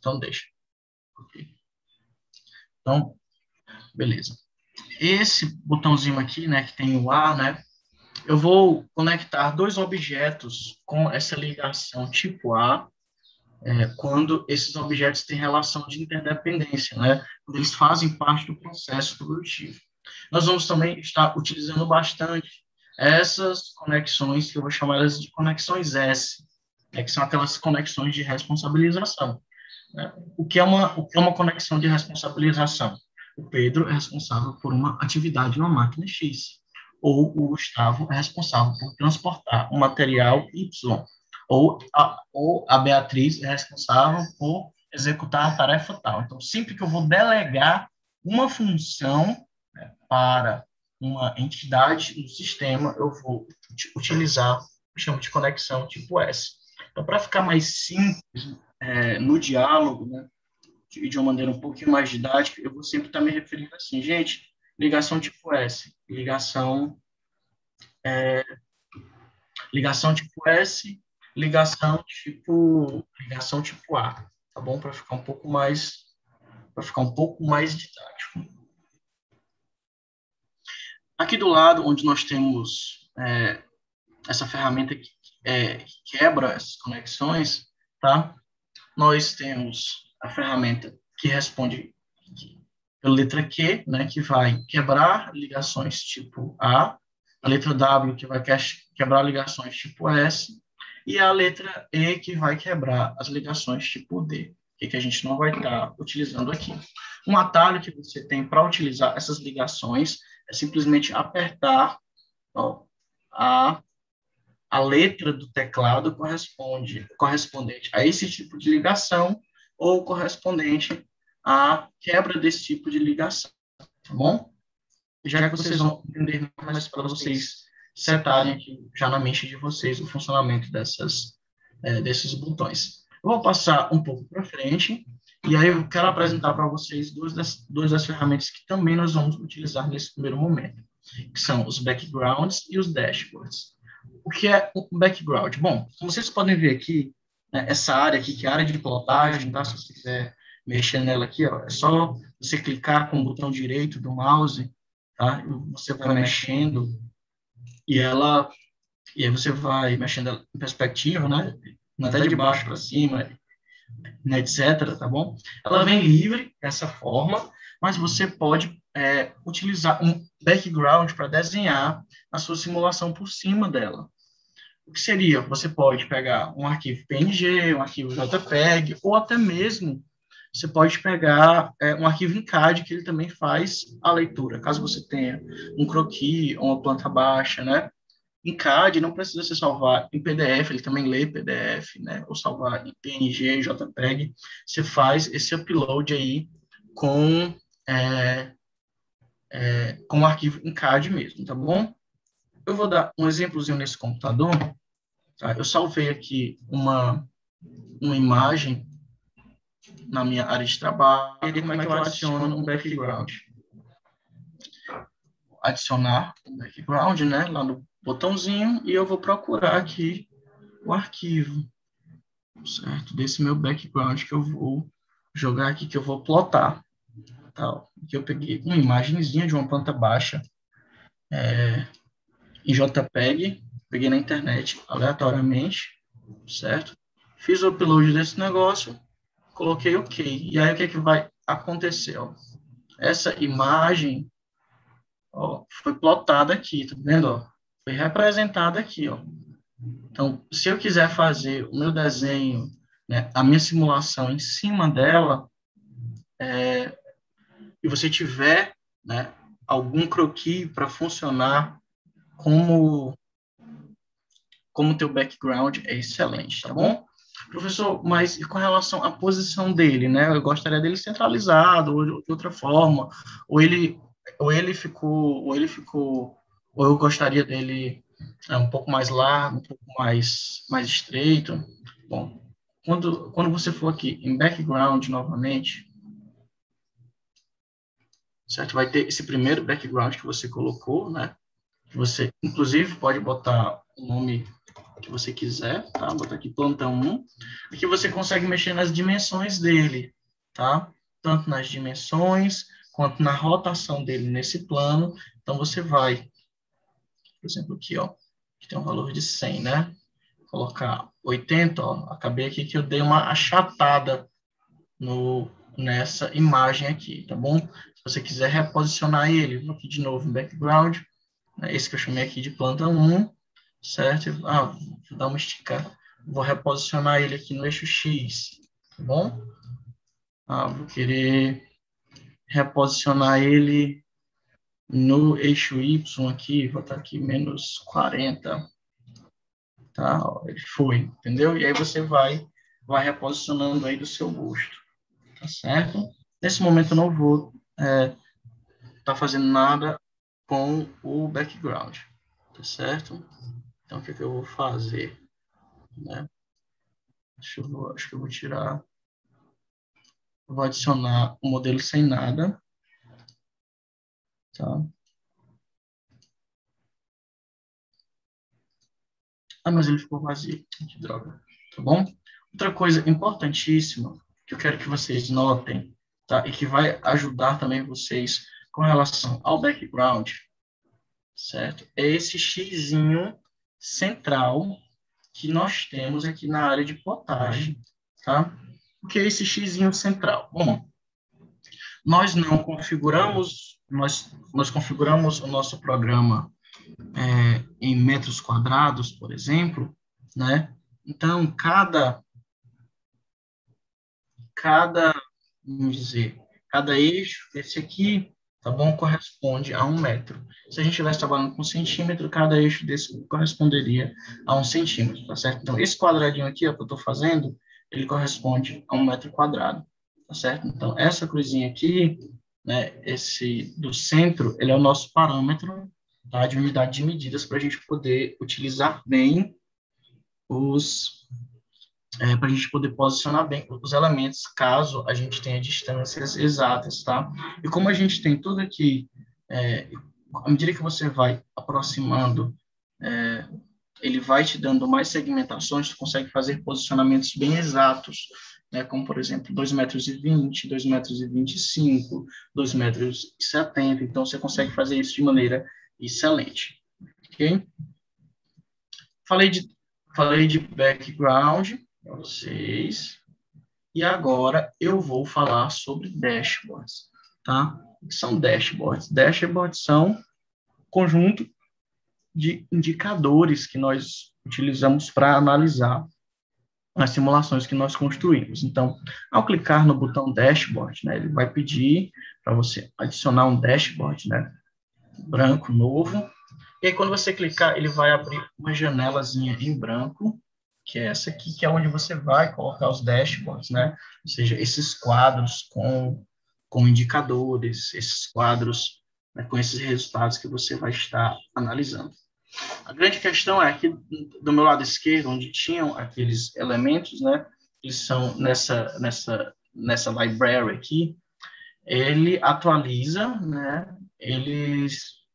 então deixa. Ok. Então, beleza. Esse botãozinho aqui, né, que tem o A, né, eu vou conectar dois objetos com essa ligação tipo A, quando esses objetos têm relação de interdependência, né, quando eles fazem parte do processo produtivo. Nós vamos também estar utilizando bastante essas conexões, que eu vou chamar elas de conexões S, que são aquelas conexões de responsabilização. Né? O que é uma conexão de responsabilização? O Pedro é responsável por uma atividade numa máquina X, ou o Gustavo é responsável por transportar um material Y, ou a Beatriz é responsável por executar a tarefa tal. Então, sempre que eu vou delegar uma função, né, para uma entidade no sistema, eu vou utilizar o que chamo de conexão tipo S. Então, para ficar mais simples no diálogo, né, de uma maneira um pouquinho mais didática, eu vou sempre estar me referindo assim, gente, ligação tipo S, ligação tipo S, ligação tipo A, tá bom? Para ficar um pouco mais didático. Aqui do lado, onde nós temos essa ferramenta que quebra essas conexões, tá? Nós temos a ferramenta que responde pela letra Q, né, que vai quebrar ligações tipo a letra W, que vai quebrar ligações tipo S, e a letra E, que vai quebrar as ligações tipo D, que a gente não vai estar utilizando aqui. Um atalho que você tem para utilizar essas ligações é simplesmente apertar a letra do teclado correspondente a esse tipo de ligação ou correspondente à quebra desse tipo de ligação, tá bom? Já que vocês vão entender mais para vocês setarem aqui já na mente de vocês o funcionamento desses botões. Eu vou passar um pouco para frente e aí eu quero apresentar para vocês duas das ferramentas que também nós vamos utilizar nesse primeiro momento, que são os backgrounds e os dashboards. O que é um background? Bom, como vocês podem ver aqui, né, essa área aqui, que é a área de plotagem, tá? Se você quiser mexer nela aqui, ó, é só você clicar com o botão direito do mouse, tá? E você vai mexendo e aí você vai mexendo em perspectiva, né? Até de baixo para cima, né, etc, tá bom? Ela vem livre dessa forma, mas você pode utilizar um background para desenhar a sua simulação por cima dela. O que seria? Você pode pegar um arquivo PNG, um arquivo JPEG, ou até mesmo você pode pegar um arquivo em CAD, que ele também faz a leitura, caso você tenha um croquis ou uma planta baixa, né? Em CAD não precisa ser salvar em PDF, ele também lê PDF, né? Ou salvar em PNG, JPEG. Você faz esse upload aí com o arquivo em CAD mesmo, tá bom? Eu vou dar um exemplozinho nesse computador. Tá? Eu salvei aqui uma imagem na minha área de trabalho, e como é que eu adiciono um background? Adicionar um background, né, lá no botãozinho, e eu vou procurar aqui o arquivo, certo? Desse meu background que eu vou jogar aqui, que eu vou plotar. Tal. Aqui eu peguei uma imagenzinha de uma planta baixa em JPEG, peguei na internet aleatoriamente, certo? Fiz o upload desse negócio, coloquei OK. E aí o que é que vai acontecer? Ó? Essa imagem foi plotada aqui, tá vendo? Ó? Foi representada aqui. Ó. Então, se eu quiser fazer o meu desenho, né, a minha simulação em cima dela, e você tiver, né, algum croquis para funcionar como teu background, é excelente, tá bom? Professor, mas e com relação à posição dele, né? Eu gostaria dele centralizado, ou de outra forma, ou ele ficou, ou eu gostaria dele um pouco mais largo, um pouco mais estreito. Bom, quando você for aqui em background novamente, certo? Vai ter esse primeiro background que você colocou, né? Você, inclusive, pode botar o nome que você quiser, tá? Vou botar aqui planta 1. Aqui você consegue mexer nas dimensões dele, tá? Tanto nas dimensões, quanto na rotação dele nesse plano. Então, você vai, por exemplo, aqui, ó, que tem um valor de 100, né? Colocar 80, ó, acabei aqui que eu dei uma achatada nessa imagem aqui, tá bom? Se você quiser reposicionar ele, vou aqui de novo em background, né, esse que eu chamei aqui de planta 1, certo? Vou dar uma esticada, vou reposicionar ele aqui no eixo X, tá bom? Vou querer reposicionar ele no eixo Y aqui, vou botar aqui menos 40, tá? Ó, ele foi, entendeu? E aí você vai reposicionando aí do seu gosto, tá certo? Nesse momento eu não vou tá fazendo nada com o background, tá certo? Então, o que eu vou fazer, né? Acho que eu vou tirar, eu vou adicionar o modelo sem nada, tá? Mas ele ficou vazio, que droga, tá bom? Outra coisa importantíssima que eu quero que vocês notem, tá? E que vai ajudar também vocês com relação ao background, certo? É esse xizinho central que nós temos aqui na área de plotagem, tá? O que é esse xizinho central? Bom, nós não configuramos, nós configuramos o nosso programa em metros quadrados, por exemplo, né? Então, vamos dizer, cada eixo, esse aqui, tá bom, corresponde a 1 metro. Se a gente estivesse trabalhando com centímetro, cada eixo desse corresponderia a 1 centímetro, tá certo? Então, esse quadradinho aqui, ó, que eu estou fazendo, ele corresponde a 1 metro quadrado, tá certo? Então, essa cruzinha aqui, né, esse do centro, ele é o nosso parâmetro, tá, de unidade de medidas para a gente poder utilizar bem para a gente poder posicionar bem os elementos, caso a gente tenha distâncias exatas, tá? E como a gente tem tudo aqui, à medida que você vai aproximando, ele vai te dando mais segmentações, tu consegue fazer posicionamentos bem exatos, né? Como, por exemplo, 2,20 m, 2,25 m, 2,70 m. Então, você consegue fazer isso de maneira excelente, ok? Falei de background para vocês. E agora eu vou falar sobre dashboards, tá? O que são dashboards? Dashboards são conjunto de indicadores que nós utilizamos para analisar as simulações que nós construímos. Então, ao clicar no botão dashboard, né, ele vai pedir para você adicionar um dashboard, né, branco novo. E aí, quando você clicar, ele vai abrir uma janelazinha em branco, que é essa aqui, que é onde você vai colocar os dashboards, né? Ou seja, esses quadros com indicadores, esses quadros, né, com esses resultados que você vai estar analisando. A grande questão é que do meu lado esquerdo, onde tinham aqueles elementos, né? Eles são nessa library aqui, ele atualiza, né?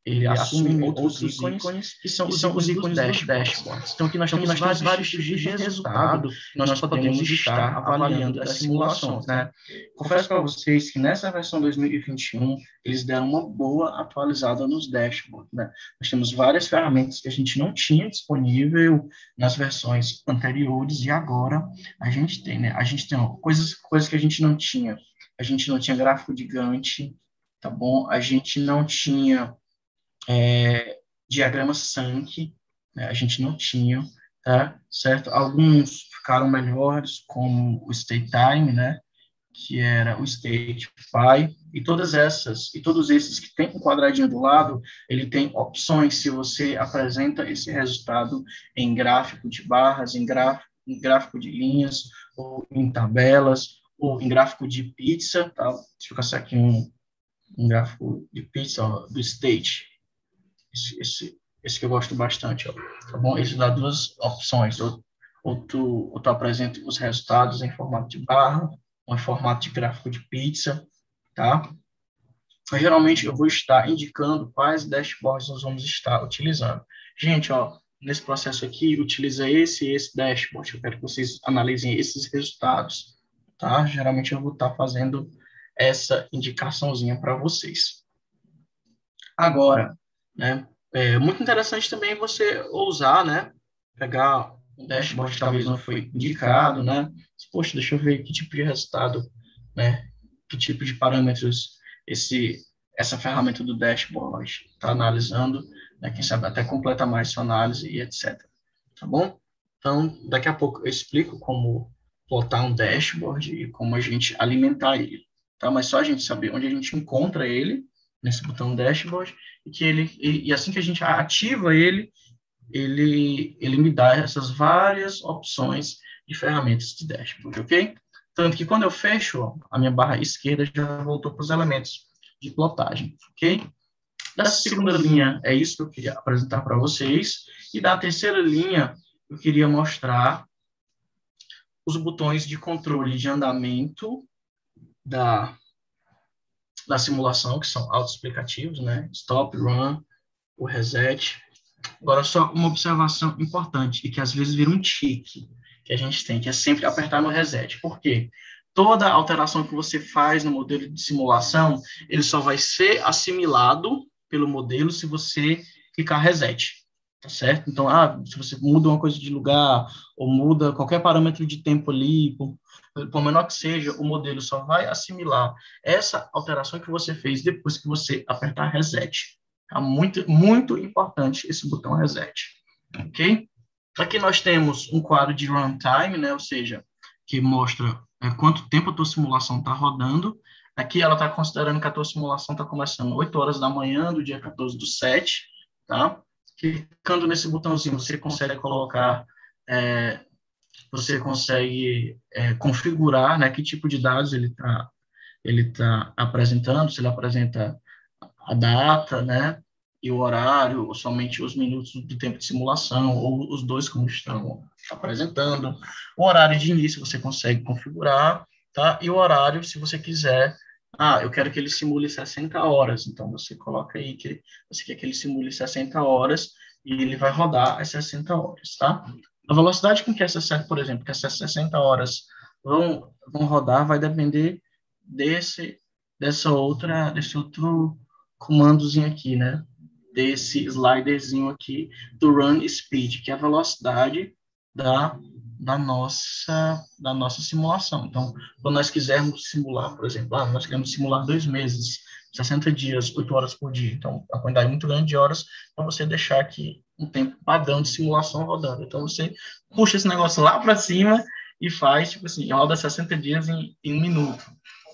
Ele assume outros ícones, que são os ícones dos dashboards. Então, aqui nós temos vários tipos de resultado que nós podemos estar avaliando das simulações, né? Confesso para vocês que nessa versão 2021, eles deram uma boa atualizada nos dashboards, né? Nós temos várias ferramentas que a gente não tinha disponível nas versões anteriores e agora a gente tem, né? A gente tem coisas que a gente não tinha. A gente não tinha gráfico de Gantt, tá bom? A gente não tinha diagrama Sankey, né? A gente não tinha, tá? Certo? Alguns ficaram melhores, como o State Time, né? Que era o State Py, e todos esses que tem um quadradinho do lado, ele tem opções se você apresenta esse resultado em gráfico de barras, em gráfico de linhas, ou em tabelas, ou em gráfico de pizza, tá? Deixa eu caçar aqui um gráfico de pizza, ó, do State. Esse que eu gosto bastante, ó, tá bom? Ele dá duas opções, ou tu apresenta os resultados em formato de barra, ou em formato de gráfico de pizza, tá? Geralmente eu vou estar indicando quais dashboards nós vamos estar utilizando. Gente, ó, nesse processo aqui, utiliza esse e esse dashboard. Eu quero que vocês analisem esses resultados, tá? Geralmente eu vou estar fazendo essa indicaçãozinha para vocês. Agora, né, é muito interessante também você ousar, né, pegar um dashboard que talvez não foi indicado, né? Poxa, deixa eu ver que tipo de resultado, né, que tipo de parâmetros essa ferramenta do dashboard está analisando, né? Quem sabe até completa mais sua análise e etc. Tá bom? Então, daqui a pouco eu explico como plotar um dashboard e como a gente alimentar ele, tá? Mas só a gente saber onde a gente encontra ele nesse botão dashboard e que e assim que a gente ativa ele me dá essas várias opções de ferramentas de dashboard, ok? Tanto que quando eu fecho, ó, a minha barra esquerda já voltou para os elementos de plotagem, ok? Da segunda linha, é isso que eu queria apresentar para vocês. E da terceira linha, eu queria mostrar os botões de controle de andamento da, da simulação, que são autoexplicativos, né? Stop, run, o reset. Agora, só uma observação importante, e que às vezes vira um tique que a gente tem, que é sempre apertar no reset. Por quê? Toda alteração que você faz no modelo de simulação, ele só vai ser assimilado pelo modelo se você clicar reset, tá certo? Então, se você muda uma coisa de lugar, ou muda qualquer parâmetro de tempo ali, por menor que seja, o modelo só vai assimilar essa alteração que você fez depois que você apertar reset. Tá muito, muito importante esse botão reset, ok? Aqui nós temos um quadro de runtime, né? Ou seja, que mostra quanto tempo a tua simulação está rodando. Aqui ela está considerando que a tua simulação está começando 8 horas da manhã do dia 14 do 7, tá? Clicando nesse botãozinho, você consegue colocar, configurar, né, que tipo de dados ele tá apresentando, se ele apresenta a data, né, e o horário, ou somente os minutos do tempo de simulação, ou os dois como estão apresentando. O horário de início você consegue configurar, tá? E o horário, se você quiser, eu quero que ele simule 60 horas, então você coloca aí que você quer que ele simule 60 horas e ele vai rodar as 60 horas, tá? A velocidade com que por exemplo, que essas 60 horas vão rodar vai depender desse outro comandozinho aqui, né? Desse sliderzinho aqui do run speed, que é a velocidade da, da nossa simulação. Então, quando nós quisermos simular, por exemplo, nós queremos simular 2 meses, 60 dias, 8 horas por dia. Então, a quantidade muito grande de horas para você deixar aqui um tempo padrão de simulação rodando. Então, você puxa esse negócio lá para cima e faz, tipo assim, roda 60 dias em 1 minuto,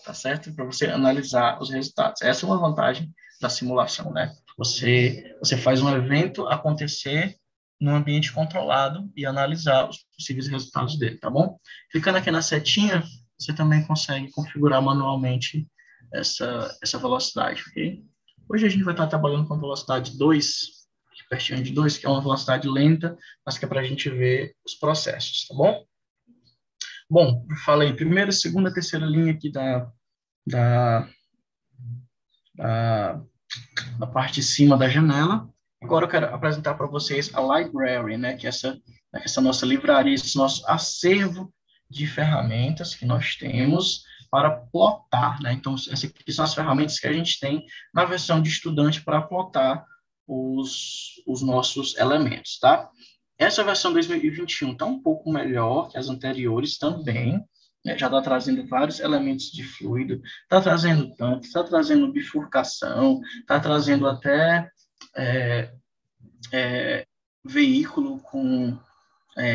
tá certo? Para você analisar os resultados. Essa é uma vantagem da simulação, né? Você faz um evento acontecer num ambiente controlado e analisar os possíveis resultados dele, tá bom? Clicando aqui na setinha, você também consegue configurar manualmente essa velocidade, ok? Hoje a gente vai estar trabalhando com velocidade 2, pertinho de 2, que é uma velocidade lenta, mas que é para a gente ver os processos, tá bom? Bom, eu falei primeira, segunda, terceira linha aqui da, da na parte de cima da janela. Agora eu quero apresentar para vocês a library, né, que é essa nossa livraria, esse nosso acervo de ferramentas que nós temos para plotar, né? Então, essas aqui são as ferramentas que a gente tem na versão de estudante para plotar os nossos elementos, tá? Essa versão 2021 está um pouco melhor que as anteriores também, né? Já está trazendo vários elementos de fluido, está trazendo tanque, está trazendo bifurcação, está trazendo até é, veículo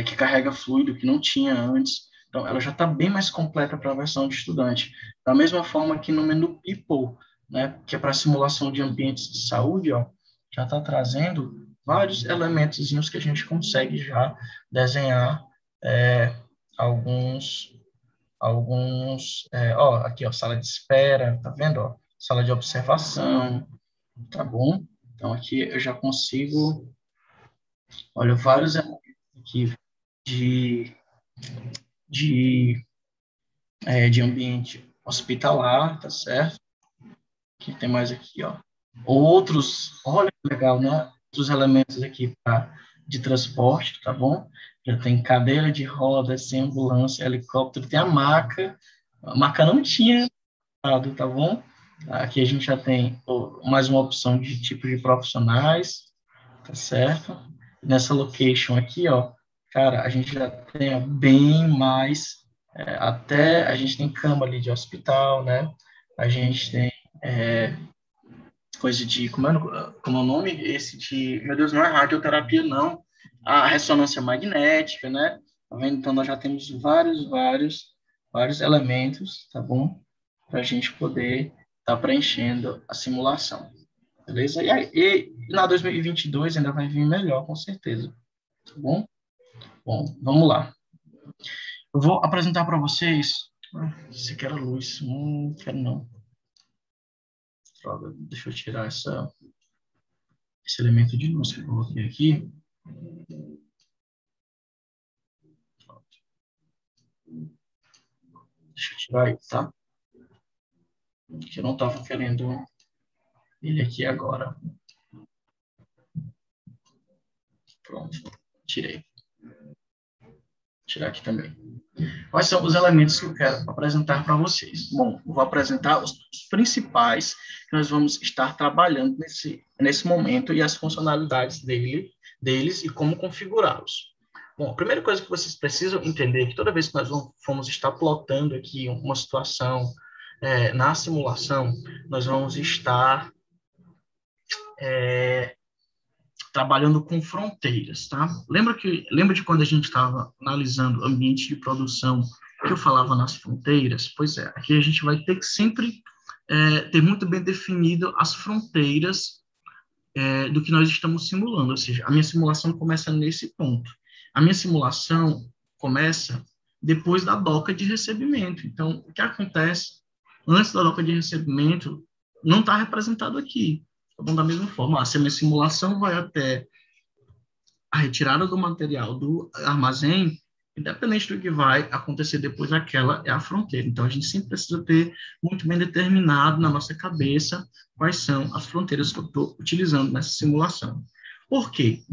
que carrega fluido que não tinha antes. Então, ela já está bem mais completa para a versão de estudante. Da mesma forma que no menu People, né, que é para simulação de ambientes de saúde, ó, já está trazendo vários elementos que a gente consegue já desenhar alguns, aqui, ó, sala de espera, tá vendo, ó, sala de observação, tá bom? Então, aqui eu já consigo, olha, vários elementos aqui de, de, de ambiente hospitalar, tá certo? Que tem mais aqui, ó. Outros, olha que legal, né? Outros elementos aqui para de transporte, tá bom? Já tem cadeira de rodas, tem ambulância, helicóptero, tem a maca não tinha dado, tá bom? Aqui a gente já tem mais uma opção de tipo de profissionais, tá certo? Nessa location aqui, ó, cara, a gente já tem bem mais, até a gente tem cama ali de hospital, né? A gente tem coisa de, como é o nome? Esse de, meu Deus, não é radioterapia, não. A ressonância magnética, né? Tá vendo? Então, nós já temos vários elementos, tá bom? Para a gente poder estar preenchendo a simulação, beleza? E na 2022 ainda vai vir melhor, com certeza, tá bom? Bom, vamos lá. Eu vou apresentar para vocês. Se quer a luz, quero não. Droga, deixa eu tirar esse elemento de luz que eu coloquei aqui. Deixa eu tirar aí, tá? Que eu não estava querendo ele aqui agora. Pronto, tirei. Vou tirar aqui também. Quais são os elementos que eu quero apresentar para vocês? Bom, eu vou apresentar os principais que nós vamos estar trabalhando nesse momento e as funcionalidades deles e como configurá-los. Bom, a primeira coisa que vocês precisam entender é que toda vez que nós vamos estar plotando aqui uma situação na simulação, nós vamos estar trabalhando com fronteiras, tá? Lembra de quando a gente estava analisando ambiente de produção que eu falava nas fronteiras? Pois é, aqui a gente vai ter que sempre ter muito bem definido as fronteiras do que nós estamos simulando, ou seja, a minha simulação começa nesse ponto. A minha simulação começa depois da doca de recebimento. Então, o que acontece antes da doca de recebimento não está representado aqui. Tá bom? Da mesma forma, se a minha simulação vai até a retirada do material do armazém, independente do que vai acontecer depois, aquela é a fronteira. Então, a gente sempre precisa ter muito bem determinado na nossa cabeça quais são as fronteiras que eu estou utilizando nessa simulação. Por quê?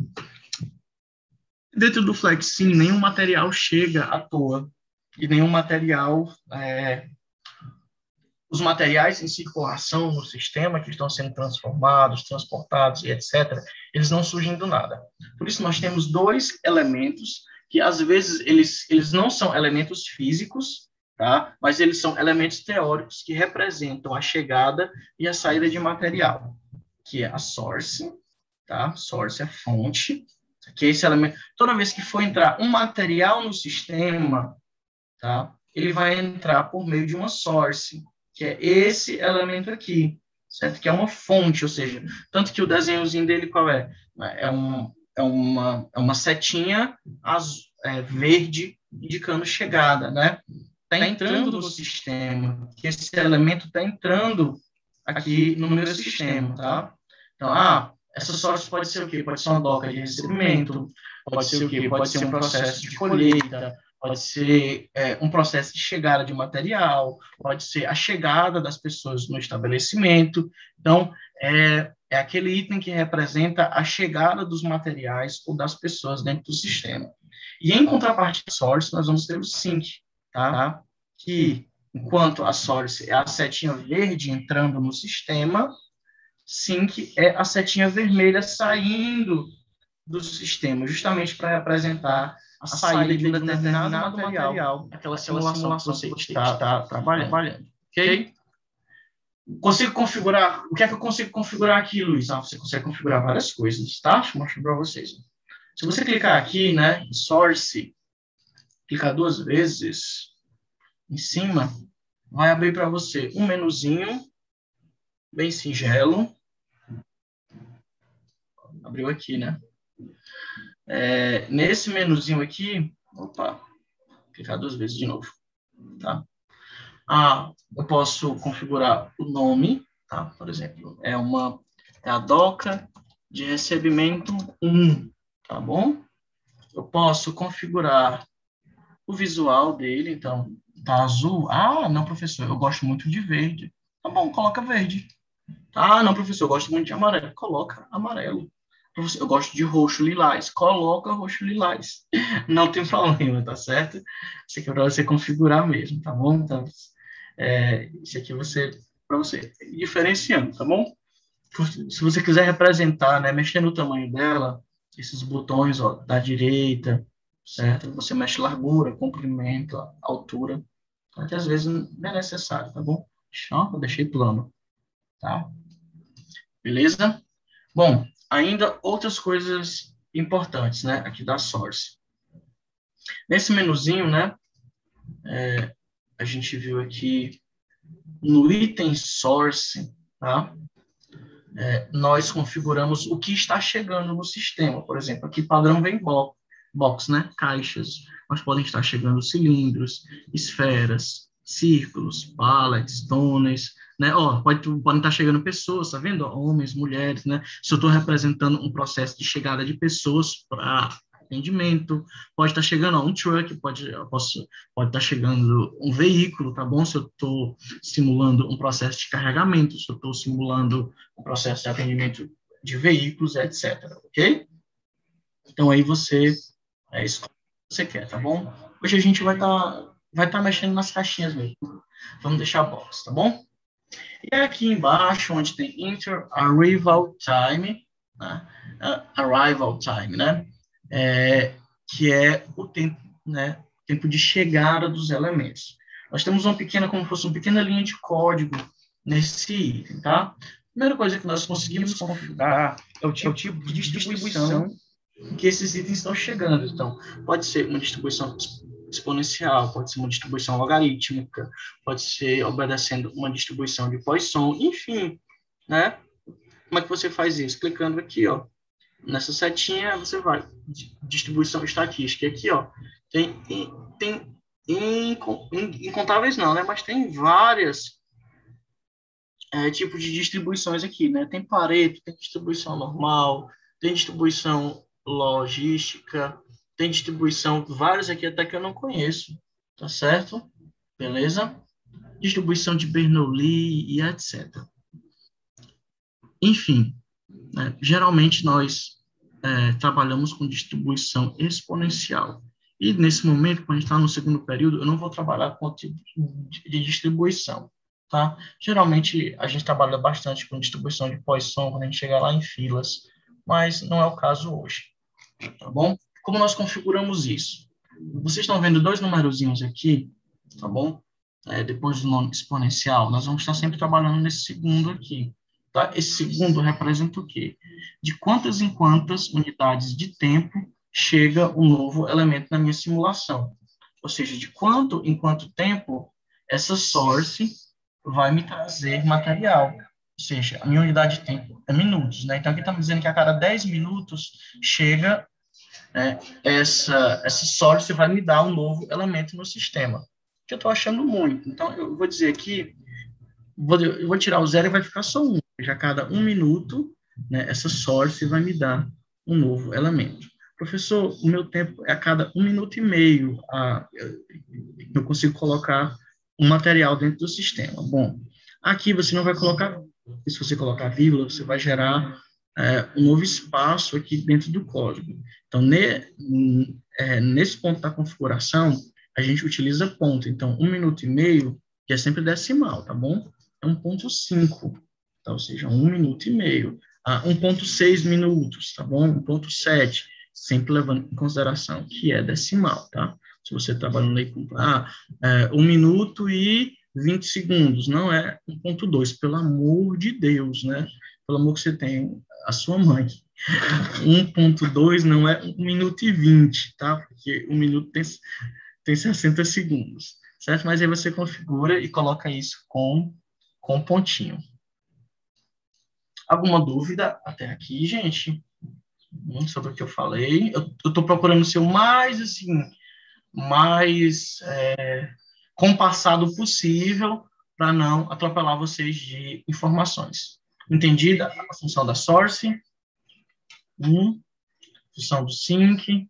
Dentro do FlexSim, nenhum material chega à toa, e nenhum material os materiais em circulação no sistema que estão sendo transformados, transportados e etc., eles não surgem do nada. Por isso, nós temos dois elementos que, às vezes, eles não são elementos físicos, tá? Mas eles são elementos teóricos que representam a chegada e a saída de material, que é a source, tá? Source é fonte, que é esse elemento. Toda vez que for entrar um material no sistema, tá? Ele vai entrar por meio de uma source, que é esse elemento aqui, certo? Que é uma fonte, ou seja, tanto que o desenhozinho dele qual é? É uma setinha verde indicando chegada, né? Está entrando no sistema, que esse elemento está entrando aqui no meu sistema, tá? Então, essa source pode ser o quê? Pode ser uma doca de recebimento, pode ser o quê? Pode ser um processo de colheita, pode ser um processo de chegada de material, pode ser a chegada das pessoas no estabelecimento. Então, é aquele item que representa a chegada dos materiais ou das pessoas dentro do sistema. E em contrapartida source, nós vamos ter o sync, tá? Que, enquanto a source é a setinha verde entrando no sistema, sync é a setinha vermelha saindo do sistema, justamente para representar a saída de um determinado material, aquela simulação que você está trabalhando. Ok? Consigo configurar? O que é que eu consigo configurar aqui, Luiz? Você consegue configurar várias coisas, tá? Deixa eu mostrar para vocês. Se você clicar aqui, né, em Source, clicar duas vezes em cima, vai abrir para você um menuzinho bem singelo. Abriu aqui, né? Nesse menuzinho aqui, clicar duas vezes de novo, tá? Eu posso configurar o nome, tá? Por exemplo, é a doca de recebimento 1, tá bom? Eu posso configurar o visual dele, então, tá azul. Não, professor, eu gosto muito de verde. Tá bom, coloca verde. Não, professor, eu gosto muito de amarelo. Coloca amarelo. Eu gosto de roxo lilás. Coloca roxo lilás. Não tem problema, tá certo? Isso aqui é para você configurar mesmo, tá bom? Então, isso aqui para você ir diferenciando, tá bom? Se você quiser representar, né, mexer no tamanho dela, esses botões, ó, da direita, certo? Você mexe largura, comprimento, altura, que às vezes não é necessário, tá bom? Eu deixei plano, tá? Beleza? Bom, ainda outras coisas importantes, né, aqui da Source. Nesse menuzinho, né, a gente viu aqui no item Source, tá? Nós configuramos o que está chegando no sistema. Por exemplo, aqui padrão vem box, né? Caixas. Mas podem estar chegando cilindros, esferas, círculos, pallets, túneis, né? Podem estar chegando pessoas, tá vendo? Homens, mulheres, né? Se eu estou representando um processo de chegada de pessoas para atendimento, pode estar chegando um truck, pode estar chegando um veículo, tá bom? Se eu estou simulando um processo de carregamento, se eu estou simulando um processo de atendimento de veículos, etc, ok? Então, aí você escolhe o que você quer, tá bom? Hoje a gente vai tá mexendo nas caixinhas mesmo. Vamos deixar box, tá bom? E aqui embaixo, onde tem Enter Arrival Time, né? Arrival Time, né? Que é o tempo, né? Tempo de chegada dos elementos. Nós temos uma pequena, como se fosse uma pequena linha de código nesse item, tá? Primeira coisa que nós conseguimos configurar é o tipo de distribuição em que esses itens estão chegando. Então, pode ser uma distribuição exponencial, pode ser uma distribuição logarítmica, pode ser obedecendo uma distribuição de Poisson, enfim, né? Como é que você faz isso? Clicando aqui, ó, nessa setinha, você vai, distribuição estatística, aqui, ó, tem incontáveis não, né? Mas tem várias tipos de distribuições aqui, né? Tem Pareto, tem distribuição normal, tem distribuição logística, tem distribuição, vários aqui até que eu não conheço, tá certo? Beleza? Distribuição de Bernoulli e etc. Enfim, né? Geralmente nós trabalhamos com distribuição exponencial. E nesse momento, quando a gente está no segundo período, eu não vou trabalhar com o tipo de distribuição, tá? Geralmente a gente trabalha bastante com distribuição de Poisson quando a gente chega lá em filas, mas não é o caso hoje, tá bom? Como nós configuramos isso? Vocês estão vendo dois numerozinhos aqui, tá bom? Depois do nome exponencial, nós vamos estar sempre trabalhando nesse segundo aqui. Tá? Esse segundo representa o quê? De quantas em quantas unidades de tempo chega um novo elemento na minha simulação. Ou seja, de quanto em quanto tempo essa source vai me trazer material. Ou seja, a minha unidade de tempo é minutos. Né? Então, aqui estamos dizendo que a cada 10 minutos chega essa source vai me dar um novo elemento no sistema, que eu estou achando muito. Então, eu vou dizer aqui, eu vou tirar o zero e vai ficar só um. Já a cada um minuto, né, essa source vai me dar um novo elemento. Professor, o meu tempo é a cada 1 minuto e meio. Eu consigo colocar um material dentro do sistema. Bom, aqui você não vai colocar, se você colocar vírgula, você vai gerar um novo espaço aqui dentro do código. Então, nesse ponto da configuração, a gente utiliza ponto. Então, 1 minuto e meio, que é sempre decimal, tá bom? É 1,5, tá? Ou seja, 1 minuto e meio. 1,6 minutos, tá bom? 1,7, sempre levando em consideração que é decimal, tá? Se você está trabalhando aí com 1 minuto e 20 segundos, não é 1,2, pelo amor de Deus, né? Pelo amor que você tem a sua mãe. 1,2 não é 1 minuto e 20, tá? Porque 1 minuto tem 60 segundos, certo? Mas aí você configura e coloca isso com pontinho. Alguma dúvida até aqui, gente? Sobre o que eu falei? Eu estou procurando ser o mais, assim, mais compassado possível para não atropelar vocês de informações. Entendida a função da source? Função do sync.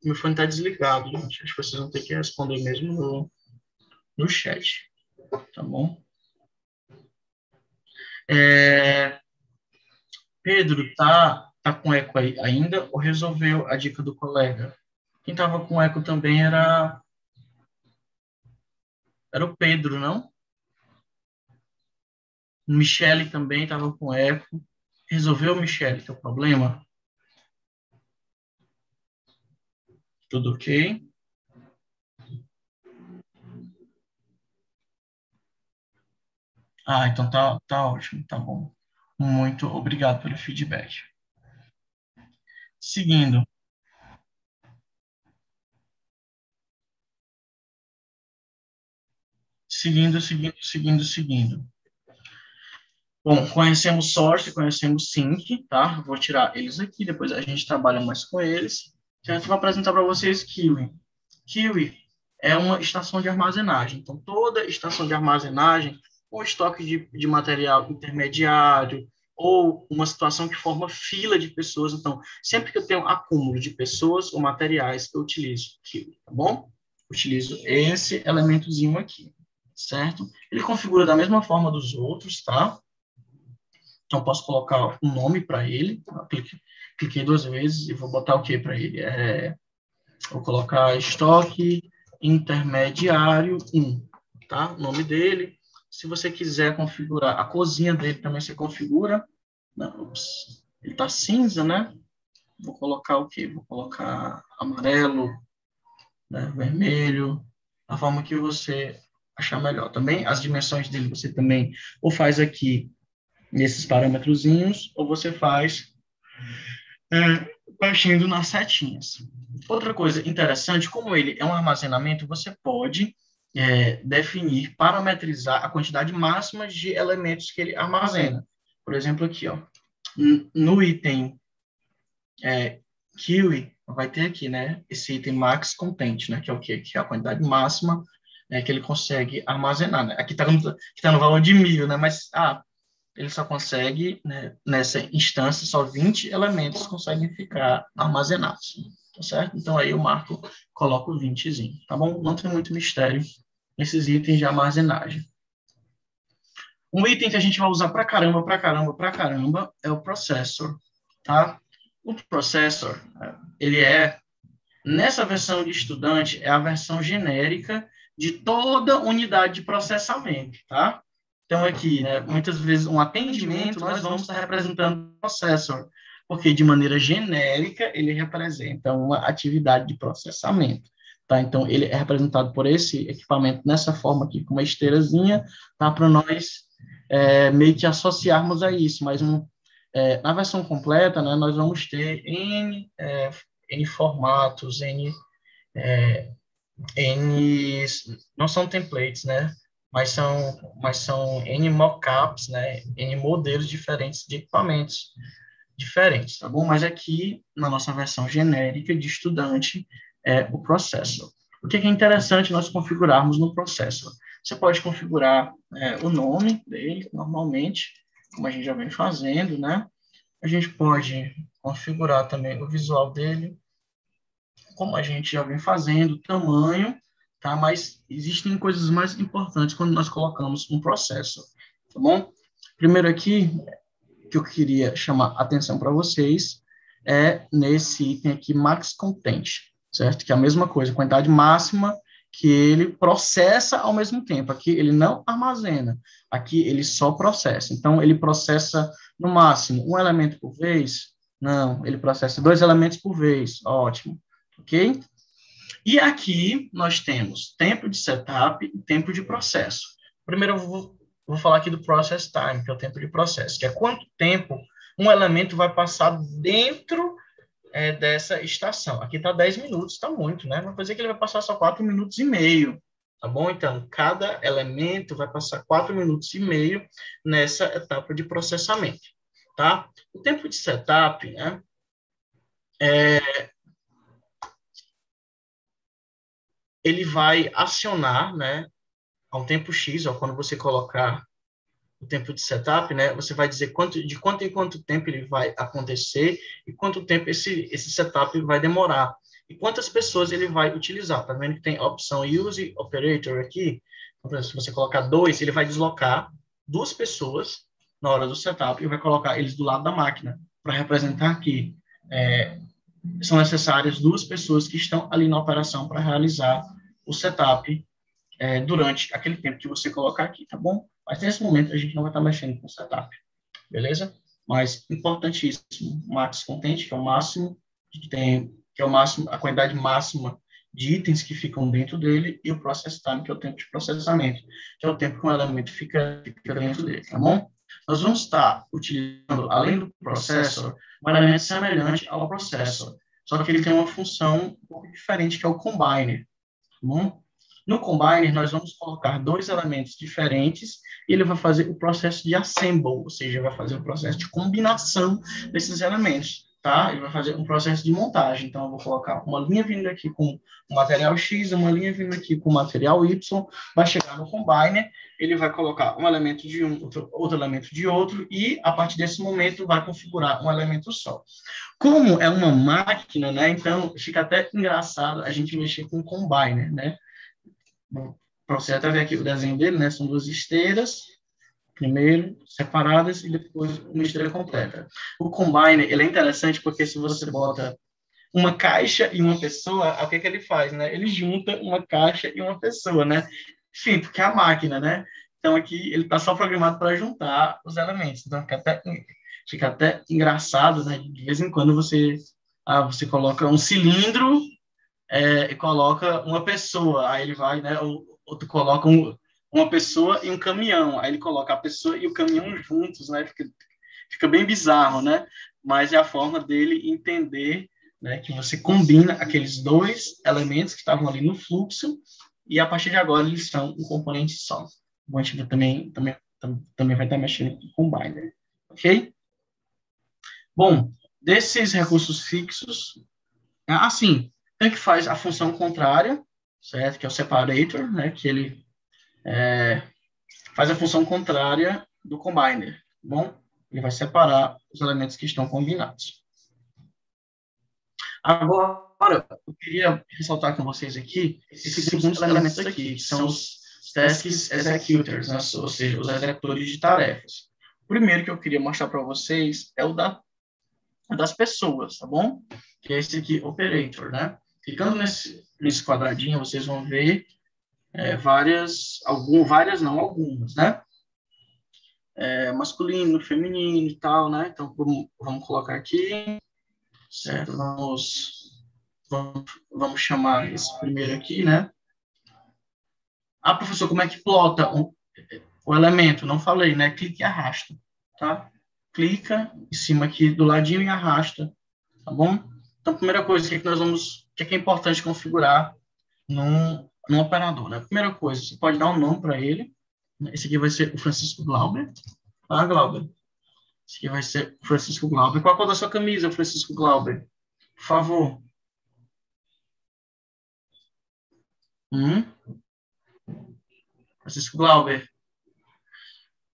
Meu fone está desligado, gente. Acho que vocês vão ter que responder mesmo no chat. Tá bom? É, Pedro, tá com eco aí ainda ou resolveu a dica do colega? Quem estava com eco também era o Pedro, não? Michele também estava com eco. Resolveu, Michele, teu problema? Tudo ok? Ah, então tá ótimo, tá bom. Muito obrigado pelo feedback. Seguindo, seguindo. Bom, conhecemos Source, conhecemos Sync, tá? Vou tirar eles aqui, depois a gente trabalha mais com eles. Certo? Vou apresentar para vocês Kiwi. Kiwi é uma estação de armazenagem. Então, toda estação de armazenagem, ou estoque de material intermediário, ou uma situação que forma fila de pessoas. Então, sempre que eu tenho acúmulo de pessoas ou materiais, eu utilizo Kiwi, tá bom? Utilizo esse elementozinho aqui, certo? Ele configura da mesma forma dos outros, tá? Então, posso colocar um nome para ele. Cliquei duas vezes e vou botar o que para ele? Vou colocar estoque intermediário 1, tá? O nome dele. Se você quiser configurar a cozinha dele, também você configura. Não, ups, ele está cinza, né? Vou colocar o quê? Vou colocar amarelo, né? Vermelho, a forma que você achar melhor. Também as dimensões dele você também ou faz aqui nesses parâmetrozinhos, ou você faz partindo nas setinhas. Outra coisa interessante, como ele é um armazenamento, você pode definir, parametrizar a quantidade máxima de elementos que ele armazena. Por exemplo, aqui, ó, no item Kiwi, vai ter aqui, né, esse item max content, né, que é o quê? Que é a quantidade máxima que ele consegue armazenar, né? Aqui tá no valor de 1.000, né, mas, ele só consegue, né, nessa instância, só 20 elementos conseguem ficar armazenados, tá certo? Então, aí eu marco, coloco 20zinho, tá bom? Não tem muito mistério nesses itens de armazenagem. Um item que a gente vai usar pra caramba, é o processor, tá? O processor, ele nessa versão de estudante, é a versão genérica de toda unidade de processamento, tá? Então, aqui, né, muitas vezes, um atendimento, nós vamos estar representando o processor, porque, de maneira genérica, ele representa uma atividade de processamento, tá? Então, ele é representado por esse equipamento nessa forma aqui, com uma esteirazinha, tá? Para nós meio que associarmos a isso, mas na versão completa, né, nós vamos ter N formatos, N não são templates, né? Mas são N mockups, né? N modelos diferentes de equipamentos diferentes, tá bom? Mas aqui, na nossa versão genérica de estudante, é o processor. O que é interessante nós configurarmos no processor? Você pode configurar o nome dele, normalmente, como a gente já vem fazendo, né? A gente pode configurar também o visual dele, como a gente já vem fazendo, tamanho, tá? Mas existem coisas mais importantes quando nós colocamos um processo, tá bom? Primeiro aqui, que eu queria chamar a atenção para vocês, é nesse item aqui, Max Content, certo? Que é a mesma coisa, quantidade máxima que ele processa ao mesmo tempo. Aqui ele não armazena, aqui ele só processa. Então, ele processa, no máximo, um elemento por vez? Não, ele processa dois elementos por vez. Ótimo, ok? E aqui nós temos tempo de setup e tempo de processo. Primeiro eu vou falar aqui do process time, que é o tempo de processo, que é quanto tempo um elemento vai passar dentro dessa estação. Aqui está 10 minutos, está muito, né? Vai fazer que ele vai passar só 4 minutos e meio, tá bom? Então, cada elemento vai passar 4 minutos e meio nessa etapa de processamento, tá? O tempo de setup, né? Ele vai acionar, né? A um tempo X, ó, quando você colocar o tempo de setup, né, você vai dizer de quanto em quanto tempo ele vai acontecer e quanto tempo esse setup vai demorar. E quantas pessoas ele vai utilizar. Tá vendo que tem a opção Use Operator aqui? Então, se você colocar 2, ele vai deslocar 2 pessoas na hora do setup, e vai colocar eles do lado da máquina, para representar que são necessárias duas pessoas que estão ali na operação para realizar o setup durante aquele tempo que você colocar aqui, tá bom? Mas nesse momento a gente não vai estar mexendo com o setup, beleza? Mas importantíssimo, max content, que é o máximo que tem, que é o máximo, a quantidade máxima de itens que ficam dentro dele, e o process time, que é o tempo de processamento, que é o tempo que um elemento fica dentro dele, tá bom? Nós vamos estar utilizando, além do processor, um elemento semelhante ao processor, só que ele tem uma função um pouco diferente, que é o combiner, tá bom? No combiner, nós vamos colocar dois elementos diferentes e ele vai fazer o processo de assemble, ou seja, vai fazer o processo de combinação desses elementos, tá? Ele vai fazer um processo de montagem. Então, eu vou colocar uma linha vindo aqui com o material X, uma linha vindo aqui com o material Y, vai chegar no combiner, ele vai colocar um elemento de um, outro elemento de outro, e, a partir desse momento, vai configurar um elemento só. Como é uma máquina, né? Então, fica até engraçado a gente mexer com o combiner, né? Para você até ver aqui o desenho dele, né? São duas esteiras, primeiro separadas e depois uma esteira completa. O Combiner, ele é interessante porque se você bota uma caixa e uma pessoa, o que ele faz, né? Ele junta uma caixa e uma pessoa, né? Enfim, porque é a máquina, né? Então aqui ele está só programado para juntar os elementos. Então fica até engraçado, né? De vez em quando você coloca um cilindro e coloca uma pessoa, aí ele vai, né, outro coloca uma pessoa e um caminhão, aí ele coloca a pessoa e o caminhão juntos, né, fica bem bizarro, né, mas é a forma dele entender, né, que você combina aqueles dois elementos que estavam ali no fluxo, e a partir de agora eles são um componente só. Bom, a gente também vai estar mexendo com o Combiner, ok? Bom, desses recursos fixos, assim, tem que faz a função contrária, certo? Que é o separator, né? Que ele faz a função contrária do combiner, tá bom? Ele vai separar os elementos que estão combinados. Agora, eu queria ressaltar com vocês aqui esses segundos elementos aqui, que são os tasks executors, né? Ou seja, os executores de tarefas. O primeiro que eu queria mostrar para vocês é o das pessoas, tá bom? Que é esse aqui, operator, né? Clicando nesse quadradinho, vocês vão ver várias não, algumas, né? Masculino, feminino e tal, né? Então, vamos colocar aqui, certo? Vamos chamar esse primeiro aqui, né? Ah, professor, como é que plota o elemento? Não falei, né? Clique e arrasta, tá? Clica em cima aqui do ladinho e arrasta, tá bom? Então, primeira coisa, o que é importante configurar num operador, né? Primeira coisa, você pode dar um nome para ele. Esse aqui vai ser o Francisco Glauber. Tá, Glauber? Esse aqui vai ser o Francisco Glauber. Qual a cor da sua camisa, Francisco Glauber? Por favor. Francisco Glauber.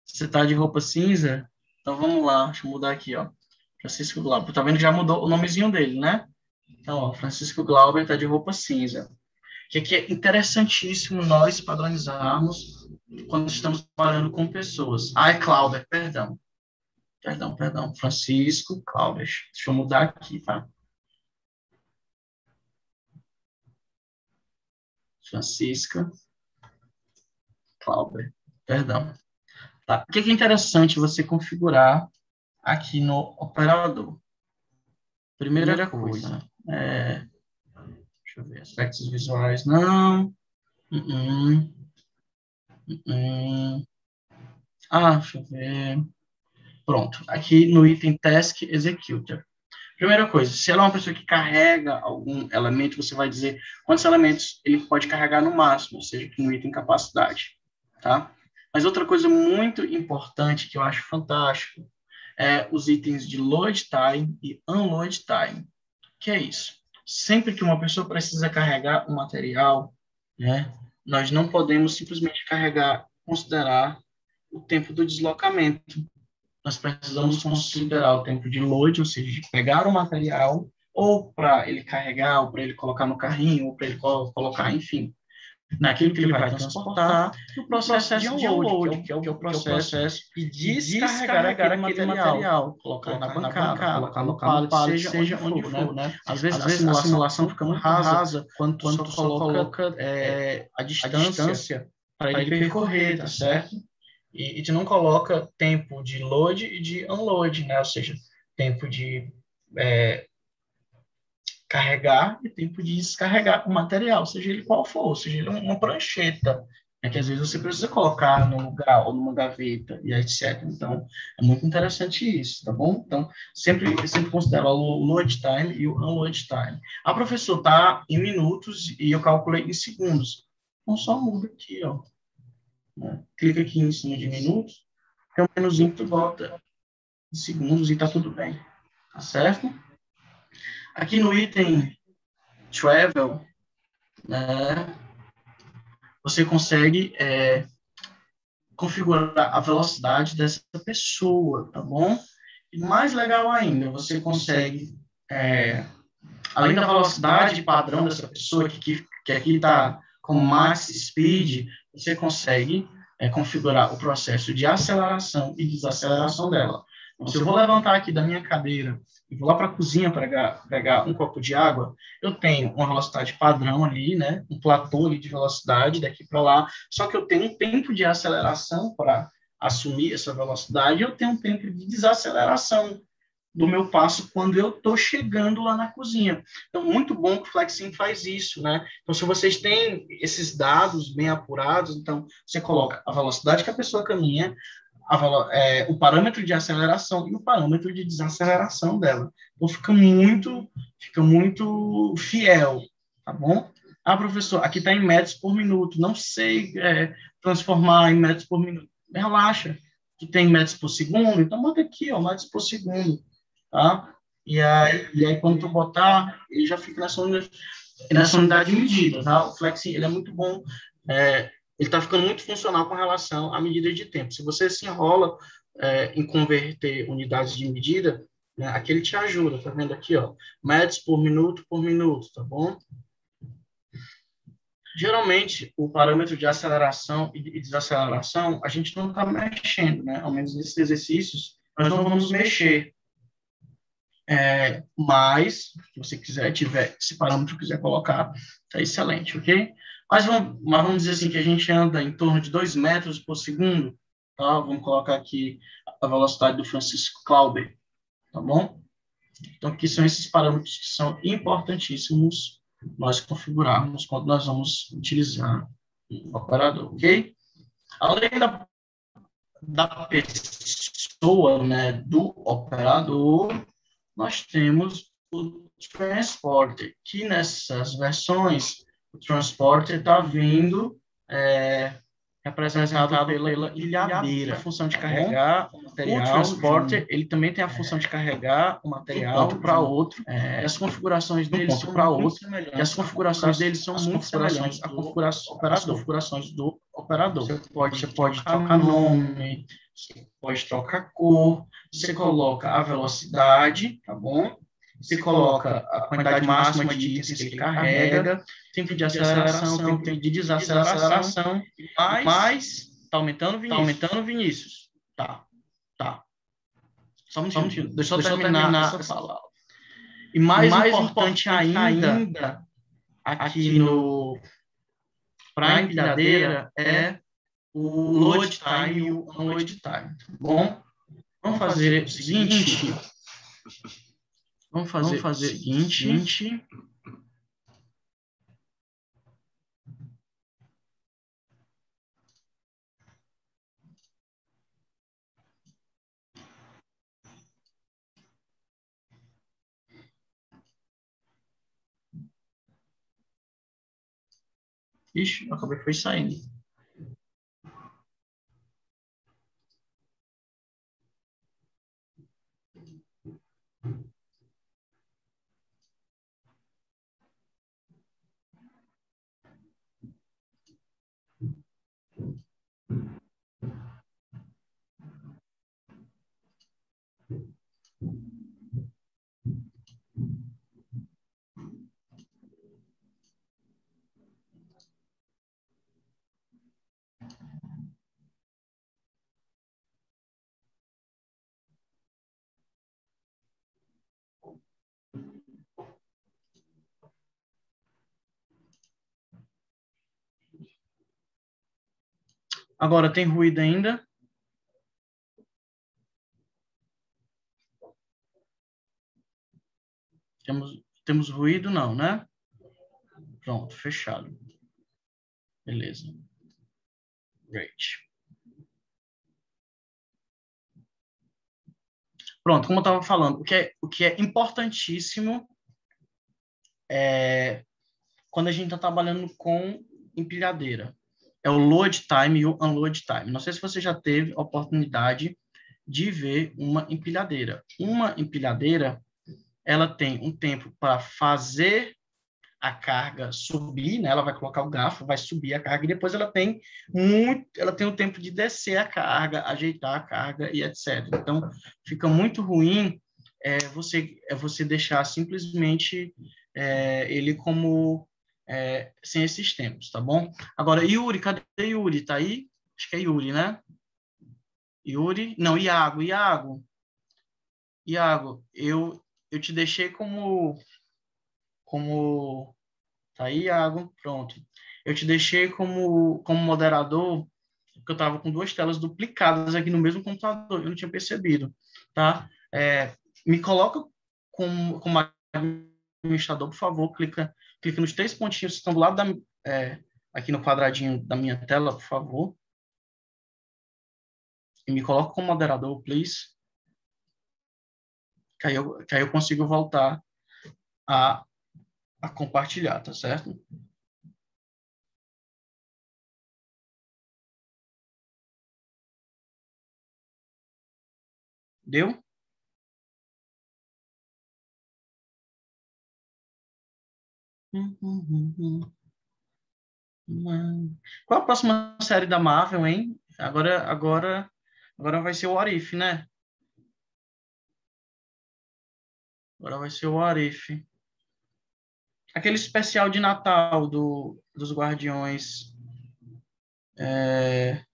Você tá de roupa cinza? Então vamos lá, deixa eu mudar aqui, ó. Francisco Glauber. Tá vendo que já mudou o nomezinho dele, né? Então, ó, Francisco Glauber tá de roupa cinza. Que aqui é interessantíssimo nós padronizarmos quando estamos trabalhando com pessoas. Ai, Glauber, perdão. Perdão. Francisco Glauber. Deixa eu mudar aqui, tá? Francisca Glauber. Perdão. Tá. O que é interessante você configurar aqui no operador? Primeira coisa. Deixa eu ver. Aspectos visuais, não. Deixa eu ver. Pronto. Aqui no item Task Executor. Primeira coisa, se ela é uma pessoa que carrega algum elemento, você vai dizer quantos elementos ele pode carregar no máximo, ou seja, no item capacidade, tá? Mas outra coisa muito importante que eu acho fantástico é os itens de load time e unload time. Que é isso? Sempre que uma pessoa precisa carregar um material, né, nós não podemos simplesmente considerar o tempo do deslocamento. Nós precisamos considerar o tempo de load, ou seja, de pegar o material, ou para ele carregar, ou para ele colocar no carrinho, ou para ele colocar, enfim. naquilo que ele vai transportar, e o processo de download, que é o processo de descarregar aquele material, colocar na bancada, colocar no pallet, seja onde for, né? Às vezes a simulação fica muito rasa quando tu só coloca a distância para ele percorrer, tá certo? E tu não coloca tempo de load e de unload, né? Ou seja, tempo de carregar e tempo de descarregar o material, seja ele qual for, seja ele uma prancheta, né, que às vezes você precisa colocar num lugar ou numa gaveta e etc. Então, é muito interessante isso, tá bom? Então, sempre considero o load time e o unload time. A professor está em minutos e eu calculei em segundos. Então, só muda aqui, ó. Né? Clica aqui em cima de minutos, tem um menuzinho que tu bota em segundos e tá tudo bem, tá certo? Aqui no item travel, né, você consegue configurar a velocidade dessa pessoa, tá bom? E mais legal ainda, você consegue, além da velocidade padrão dessa pessoa, que aqui está como max speed, você consegue configurar o processo de aceleração e desaceleração dela. Então, se eu vou levantar aqui da minha cadeira e vou lá para a cozinha para pegar um copo de água, eu tenho uma velocidade padrão ali, né? Um platô ali de velocidade daqui para lá, só que eu tenho um tempo de aceleração para assumir essa velocidade, e eu tenho um tempo de desaceleração do meu passo quando eu estou chegando lá na cozinha. Então, muito bom que o Flexim faz isso, né? Então, se vocês têm esses dados bem apurados, então você coloca a velocidade que a pessoa caminha, o parâmetro de aceleração e o parâmetro de desaceleração dela. Então, fica muito fiel, tá bom? Ah, professor, aqui está em metros por minuto. Não sei transformar em metros por minuto. Relaxa, que tem metros por segundo, então bota aqui, ó, metros por segundo, tá? E aí quando tu botar, ele já fica nessa unidade de medida, tá? O Flex, ele é muito bom, ele está ficando muito funcional com relação à medida de tempo. Se você se enrola em converter unidades de medida, né, aqui ele te ajuda, tá vendo aqui, ó, metros por minuto, tá bom? Geralmente, o parâmetro de aceleração e desaceleração, a gente não está mexendo, né? Ao menos nesses exercícios, nós não vamos mexer. Mas, se você tiver esse parâmetro, quiser colocar, tá excelente, ok? Mas vamos dizer assim que a gente anda em torno de 2 metros por segundo, tá? Vamos colocar aqui a velocidade do Francisco Clauber, tá bom? Então, aqui são esses parâmetros que são importantíssimos nós configurarmos quando nós vamos utilizar o operador, ok? Além da pessoa, né, do operador, nós temos o Transporter, que nessas versões, o Transporter está vindo representado pela ilhadeira, a função de carregar o material. O Transporter, ele também tem a função de carregar o material de um ponto para outro, e as configurações dele são muito semelhantes. E as configurações dele são muito semelhantes às configurações do operador. Você pode trocar nome, você pode trocar cor, você coloca a velocidade, tá bom? Você coloca a quantidade máxima de itens que ele carrega, tempo de aceleração, tempo de desaceleração, mas tá aumentando, Vinícius? Tá aumentando, Vinícius? Tá. Só um minutinho, deixa eu terminar essa fala. E mais importante ainda, aqui no para a empilhadeira, é o load time e o unload time, tá bom? Vamos fazer o seguinte. Ixi, acabei que foi saindo. Agora, tem ruído ainda? Temos ruído? Não, né? Pronto, fechado. Beleza. Great. Pronto, como eu estava falando, o que é importantíssimo é quando a gente está trabalhando com empilhadeira. É o load time e o unload time. Não sei se você já teve a oportunidade de ver uma empilhadeira. Uma empilhadeira, ela tem um tempo para fazer a carga subir, né? Ela vai colocar o garfo, vai subir a carga e depois ela tem o tempo de descer a carga, ajeitar a carga e etc. Então, fica muito ruim você deixar simplesmente ele como sem esses tempos, tá bom? Agora, Yuri, cadê Yuri? Tá aí? Acho que é Yuri, né? Yuri? Não, Iago, eu te deixei como tá aí, Iago? Pronto. Eu te deixei como moderador, porque eu estava com duas telas duplicadas aqui no mesmo computador, eu não tinha percebido, tá? Me coloca como administrador, por favor, clica nos três pontinhos que estão do lado aqui no quadradinho da minha tela, por favor, e me coloca como moderador, please, que aí eu consigo voltar a, a compartilhar, tá certo? Deu? Qual a próxima série da Marvel, hein? Agora vai ser o What If, né? Agora vai ser o What If. Aquele especial de Natal dos Guardiões. é,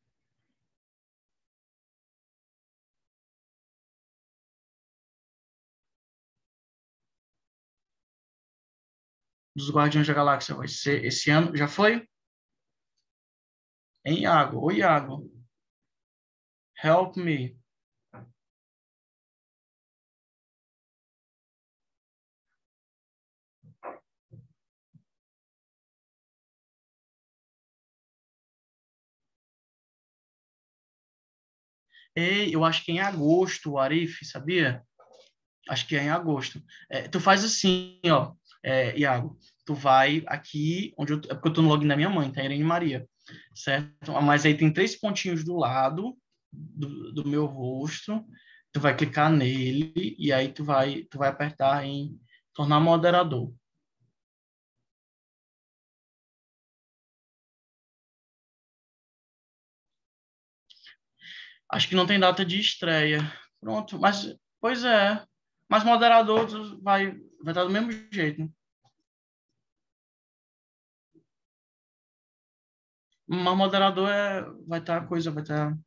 dos Guardiões da Galáxia vai ser esse ano. Já foi? Hein, Iago? Oi, Iago. Help me. Ei, eu acho que é em agosto o What If, sabia? Acho que é em agosto. Tu faz assim, ó, Iago. Tu vai aqui, é porque eu tô no login da minha mãe, tá? Irene Maria, certo? Mas aí tem três pontinhos do lado do meu rosto. Tu vai clicar nele e aí tu vai apertar em tornar moderador. Acho que não tem data de estreia. Pronto, mas, pois é. Mas moderador vai estar do mesmo jeito, né? Mas moderador vai estar a coisa, vai estar.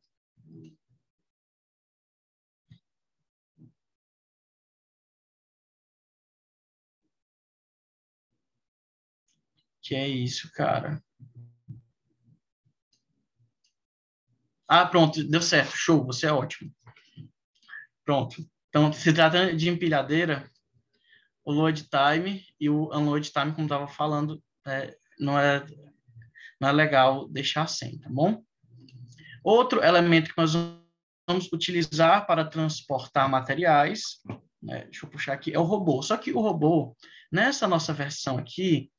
Que é isso, cara. Ah, pronto, deu certo, show, você é ótimo. Pronto. Então, se trata de empilhadeira, o load time e o unload time, como estava falando, não é legal deixar sem, tá bom? Outro elemento que nós vamos utilizar para transportar materiais, né, deixa eu puxar aqui, é o robô. Só que o robô, nessa nossa versão aqui,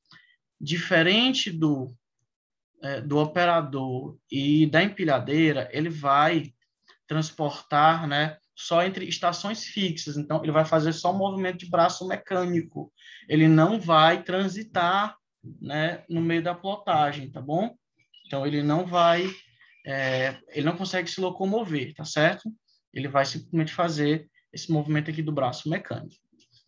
diferente do operador e da empilhadeira, ele vai transportar, né, só entre estações fixas. Então, ele vai fazer só um movimento de braço mecânico. Ele não vai transitar, né, no meio da plotagem, tá bom? Então, ele não consegue se locomover, tá certo? Ele vai simplesmente fazer esse movimento aqui do braço mecânico,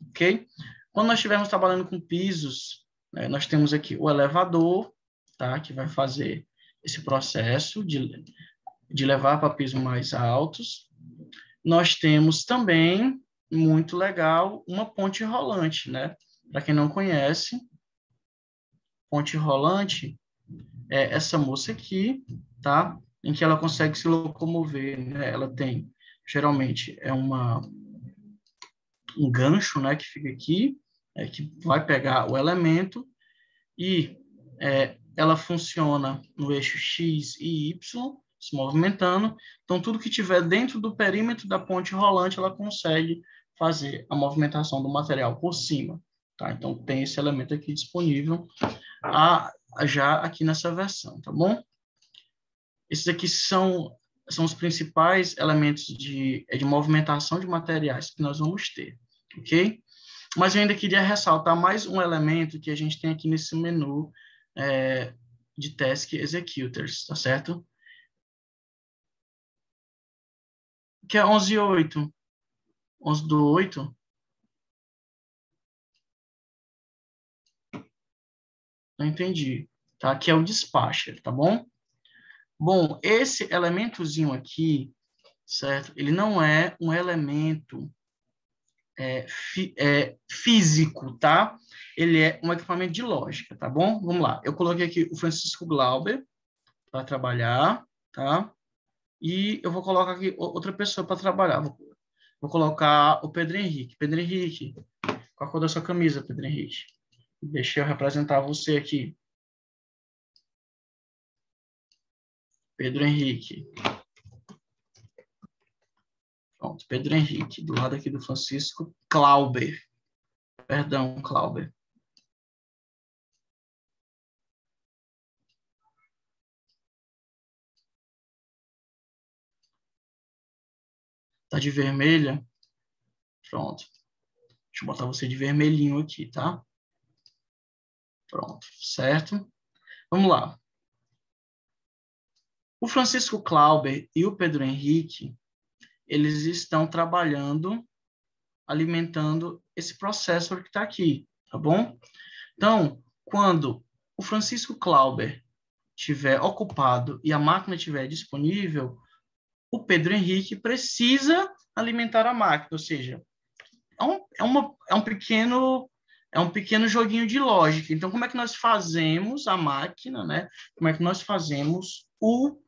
ok? Quando nós estivermos trabalhando com pisos, né, nós temos aqui o elevador, tá, que vai fazer esse processo de levar para pisos mais altos. Nós temos também, muito legal, uma ponte rolante, né? Para quem não conhece, ponte rolante é essa moça aqui, tá? em que ela consegue se locomover, né? Ela tem, geralmente, um gancho, né, que fica aqui, que vai pegar o elemento, e ela funciona no eixo X e Y, se movimentando. Então, tudo que tiver dentro do perímetro da ponte rolante, ela consegue fazer a movimentação do material por cima. Tá? Então, tem esse elemento aqui disponível já aqui nessa versão, tá bom? Esses aqui são os principais elementos de movimentação de materiais que nós vamos ter, ok? Mas eu ainda queria ressaltar mais um elemento que a gente tem aqui nesse menu de Task Executors, tá certo? Que é 11.8. 11.8. Não entendi. Tá? Que é o dispatcher, tá bom? Bom, esse elementozinho aqui, certo? Ele não é um elemento físico, tá? Ele é um equipamento de lógica, tá bom? Vamos lá. Eu coloquei aqui o Francisco Glauber para trabalhar, tá? E eu vou colocar aqui outra pessoa para trabalhar. Vou colocar o Pedro Henrique. Pedro Henrique, qual a cor da sua camisa, Pedro Henrique? Deixa eu representar você aqui. Pedro Henrique. Pronto, Pedro Henrique, do lado aqui do Francisco Clauber. Perdão, Clauber. Tá de vermelha? Pronto. Deixa eu botar você de vermelhinho aqui, tá? Pronto, certo? Vamos lá. O Francisco Clauber e o Pedro Henrique, eles estão trabalhando, alimentando esse processor que está aqui, tá bom? Então, quando o Francisco Clauber estiver ocupado e a máquina estiver disponível, o Pedro Henrique precisa alimentar a máquina, ou seja, é um pequeno joguinho de lógica. Então, como é que nós fazemos a máquina, né? Como é que nós fazemos o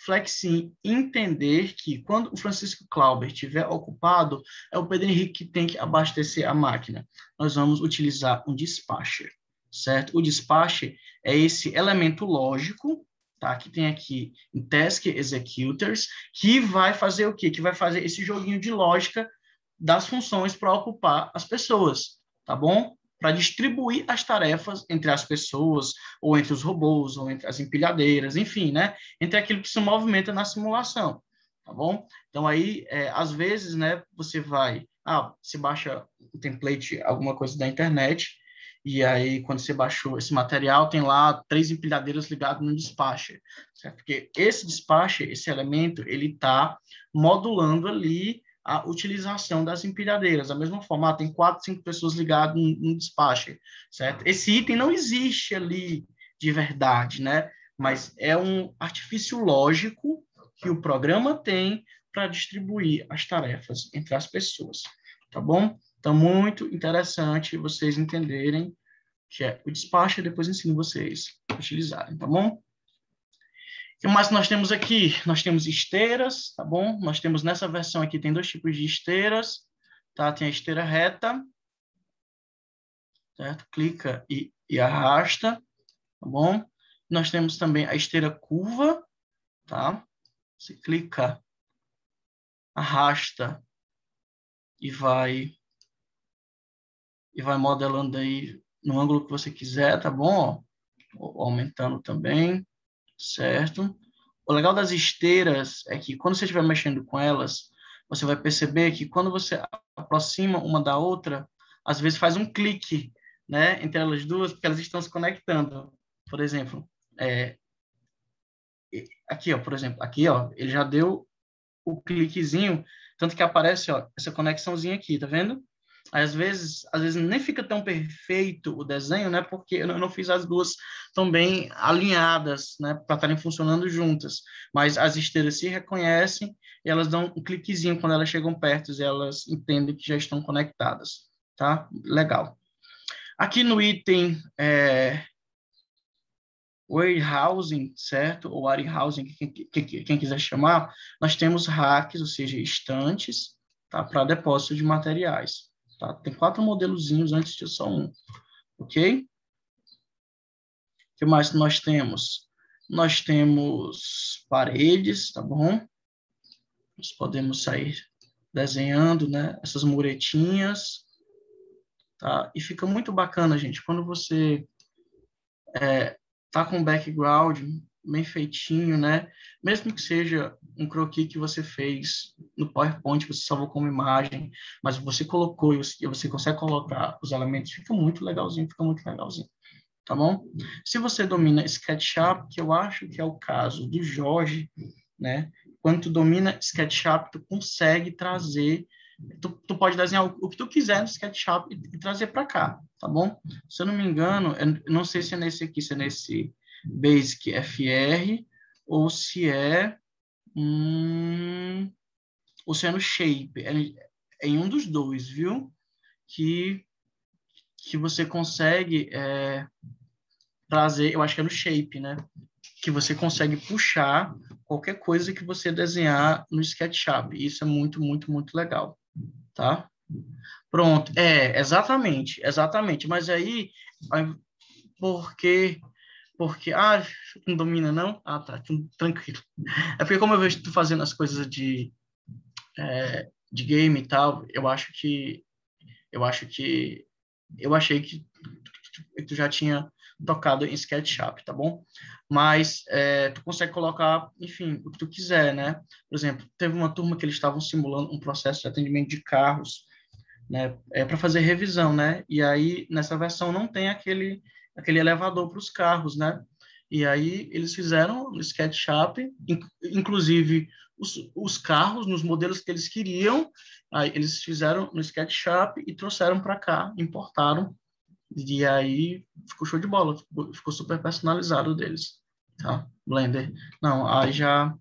Flexim entender que quando o Francisco Clauber estiver ocupado, é o Pedro Henrique que tem que abastecer a máquina. Nós vamos utilizar um dispatcher, certo? O dispatcher é esse elemento lógico, tá? Que tem aqui em Task Executors, que vai fazer o quê? Que vai fazer esse joguinho de lógica das funções para ocupar as pessoas, tá bom? Para distribuir as tarefas entre as pessoas, ou entre os robôs, ou entre as empilhadeiras, enfim, né? Entre aquilo que se movimenta na simulação, tá bom? Então, aí, às vezes, né, você baixa um template, alguma coisa da internet, e aí, quando você baixou esse material, tem lá 3 empilhadeiras ligadas no dispatcher, certo? Porque esse dispatcher, esse elemento, ele está modulando ali a utilização das empilhadeiras. Da mesma forma, tem 4, 5 pessoas ligadas no dispatcher, certo? Esse item não existe ali de verdade, né? Mas é um artifício lógico que o programa tem para distribuir as tarefas entre as pessoas, tá bom? Então, muito interessante vocês entenderem que é o dispatcher, depois ensino vocês a utilizarem, tá bom? O que mais nós temos aqui? Nós temos esteiras, tá bom? Nós temos nessa versão aqui, tem 2 tipos de esteiras, tá? Tem a esteira reta, certo? Clica e arrasta, tá bom? Nós temos também a esteira curva, tá? Você clica, arrasta e vai modelando aí no ângulo que você quiser, tá bom? Aumentando também, certo? O legal das esteiras é que quando você estiver mexendo com elas, você vai perceber que quando você aproxima uma da outra, às vezes faz um clique, né, entre elas duas, porque elas estão se conectando. Por exemplo, aqui, ó, por exemplo, aqui, ó, ele já deu o cliquezinho, tanto que aparece, ó, essa conexãozinha aqui, tá vendo? Aí, às vezes nem fica tão perfeito o desenho, né? Porque eu não fiz as duas tão bem alinhadas, né? Para estarem funcionando juntas. Mas as esteiras se reconhecem e elas dão um cliquezinho quando elas chegam perto e elas entendem que já estão conectadas, tá? Legal. Aqui no item warehousing, certo? Ou warehousing, quem quiser chamar, nós temos racks, ou seja, estantes, tá? Para depósito de materiais, tá? Tem 4 modelozinhos antes de só um, ok? O que mais nós temos? Nós temos paredes, tá bom? Nós podemos sair desenhando, né? Essas muretinhas, tá? E fica muito bacana, gente, quando você tá com um background bem feitinho, né? Mesmo que seja um croquis que você fez no PowerPoint, você salvou como imagem, mas você colocou e você consegue colocar os elementos, fica muito legalzinho, tá bom? Se você domina SketchUp, que eu acho que é o caso do Jorge, né? Quando tu domina SketchUp, tu consegue trazer, tu pode desenhar o que tu quiser no SketchUp e trazer para cá, tá bom? Se eu não me engano, eu não sei se é nesse aqui, se é nesse Basic FR, ou se é, ou se é no Shape. É em um dos dois, viu? Que você consegue trazer, eu acho que é no Shape, né? Que você consegue puxar qualquer coisa que você desenhar no SketchUp. Isso é muito, muito, muito legal, tá? Pronto, exatamente. Mas aí, não domina não? Ah, tá, tranquilo. É porque como eu vejo tu fazendo as coisas de game e tal, eu achei que tu já tinha tocado em SketchUp, tá bom? Mas tu consegue colocar, enfim, o que tu quiser, né? Por exemplo, teve uma turma que eles estavam simulando um processo de atendimento de carros, né? Para fazer revisão, né? E aí, nessa versão, não tem aquele elevador para os carros, né? E aí, eles fizeram no SketchUp, inclusive os carros, nos modelos que eles queriam, aí eles fizeram no SketchUp e trouxeram para cá, importaram, e aí ficou show de bola, ficou super personalizado deles, tá? Blender. Não, aí já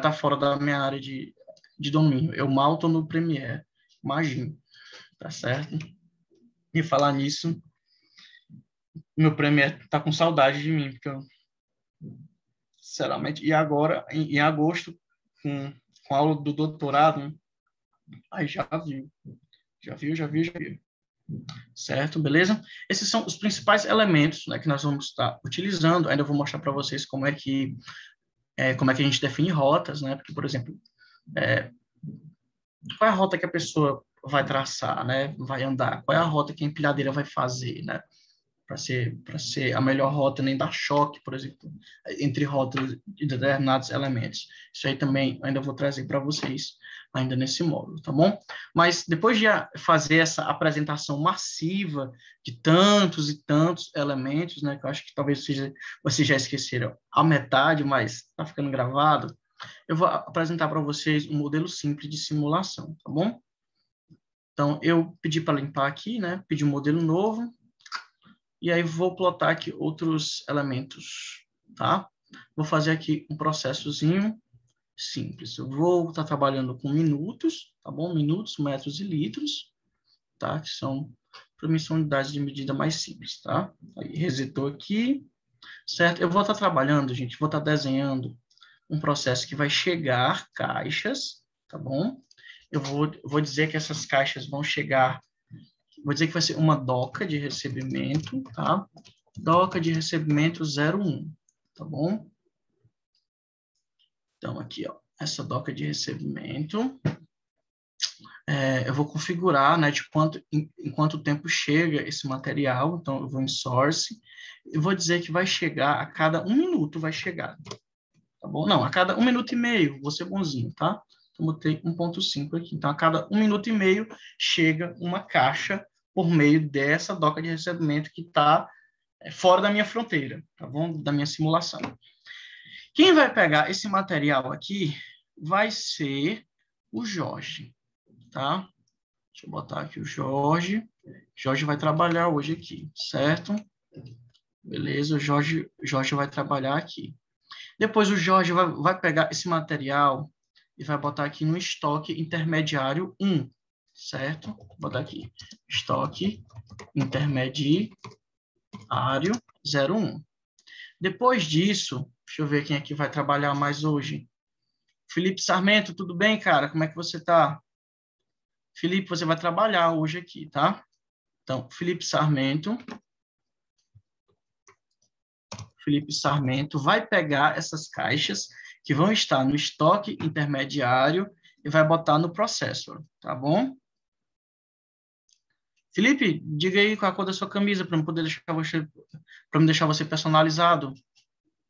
tá fora da minha área de domínio. Eu mal tô no Premiere, imagino, tá certo? E falar nisso, meu Premiere tá com saudade de mim, porque eu, sinceramente, e agora, em agosto, com a aula do doutorado, aí já viu. Certo? Beleza? Esses são os principais elementos, né, que nós vamos estar utilizando. Ainda vou mostrar para vocês como é que a gente define rotas, né? Porque, por exemplo, qual é a rota que a pessoa vai traçar, né? Vai andar? Qual é a rota que a empilhadeira vai fazer, né? Para ser a melhor rota, nem dar choque, por exemplo, entre rotas de determinados elementos. Isso aí também ainda vou trazer para vocês, ainda nesse módulo, tá bom? Mas depois de fazer essa apresentação massiva de tantos e tantos elementos, né, que eu acho que talvez vocês já esqueceram a metade, mas está ficando gravado, eu vou apresentar para vocês um modelo simples de simulação, tá bom? Então, eu pedi para limpar aqui, né, pedi um modelo novo, e aí vou plotar aqui outros elementos, tá? Vou fazer aqui um processozinho simples. Eu vou estar trabalhando com minutos, tá bom? Minutos, metros e litros, tá? Que são, para mim, são unidades de medida mais simples, tá? Aí, resetou aqui, certo? Eu vou estar trabalhando, gente, vou estar desenhando um processo que vai chegar caixas, tá bom? Eu vou dizer que essas caixas vão chegar. Vou dizer que vai ser uma doca de recebimento, tá? Doca de recebimento 01, tá bom? Então, aqui, ó, essa doca de recebimento. Eu vou configurar, né, em quanto tempo chega esse material. Então, eu vou em source. Eu vou dizer que vai chegar a cada 1 minuto, vai chegar. Tá bom? Não, a cada 1 minuto e meio, vou ser bonzinho, tá? Então, botei 1.5 aqui. Então, a cada 1 minuto e meio chega uma caixa por meio dessa doca de recebimento que está fora da minha fronteira, tá bom? Da minha simulação. Quem vai pegar esse material aqui vai ser o Jorge, tá? Deixa eu botar aqui o Jorge. Jorge vai trabalhar hoje aqui, certo? Beleza, o Jorge vai trabalhar aqui. Depois o Jorge vai pegar esse material e vai botar aqui no estoque intermediário 1, certo? Vou botar aqui, estoque intermediário 0,1. Depois disso, deixa eu ver quem aqui vai trabalhar mais hoje. Felipe Sarmento, tudo bem, cara? Como é que você tá? Felipe, você vai trabalhar hoje aqui, tá? Então, Felipe Sarmento vai pegar essas caixas que vão estar no estoque intermediário e vai botar no processor, tá bom? Felipe, diga aí qual a cor da sua camisa para me deixar você personalizado,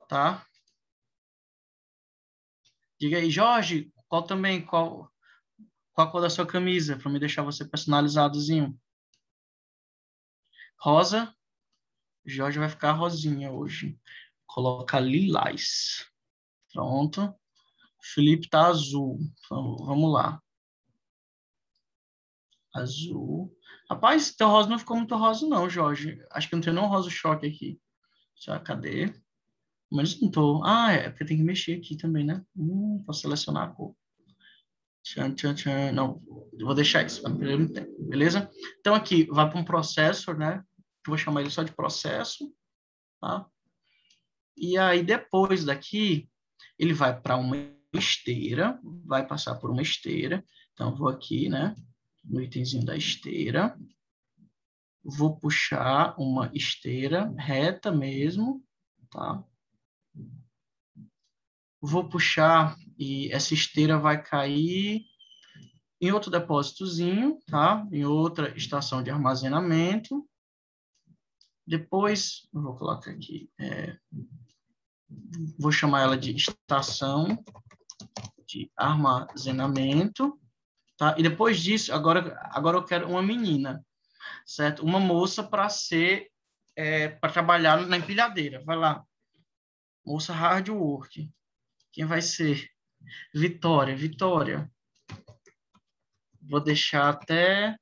tá? Diga aí, Jorge, qual a cor da sua camisa para me deixar você personalizadozinho? Rosa? Jorge vai ficar rosinha hoje. Coloca lilás. Pronto. Felipe tá azul. Então, vamos lá. Azul. Rapaz, teu rosa não ficou muito rosa, não, Jorge. Acho que não tem nenhum rosa choque aqui. Já, cadê? Mas não tô. Ah, é porque tem que mexer aqui também, né? Posso selecionar a cor. Tchan, tchan, tchan. Não, eu vou deixar isso para perder muito tempo, beleza? Então aqui vai para um processor, né? Eu vou chamar ele só de processo, tá? E aí depois daqui ele vai para uma esteira, vai passar por uma esteira. Então vou aqui, né? No itemzinho da esteira, vou puxar uma esteira reta mesmo, tá? Vou puxar e essa esteira vai cair em outro depósitozinho, tá? Em outra estação de armazenamento. Depois, eu vou colocar aqui, vou chamar ela de estação de armazenamento, tá? E depois disso, agora eu quero uma menina, certo? Uma moça para para trabalhar na empilhadeira. Vai lá, moça hard work. Quem vai ser? Vitória, Vitória. Vou deixar até...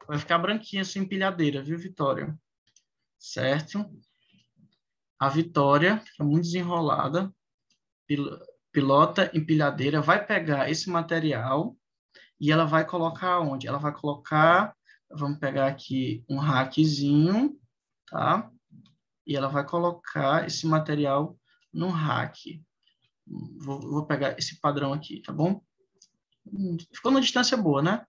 Vai ficar branquinha essa empilhadeira, viu, Vitória? Certo? A Vitória, que é muito desenrolada, pilota empilhadeira, vai pegar esse material e ela vai colocar onde? Ela vai colocar, vamos pegar aqui um rackzinho, tá? E ela vai colocar esse material no rack. Vou pegar esse padrão aqui, tá bom? Ficou numa distância boa, né?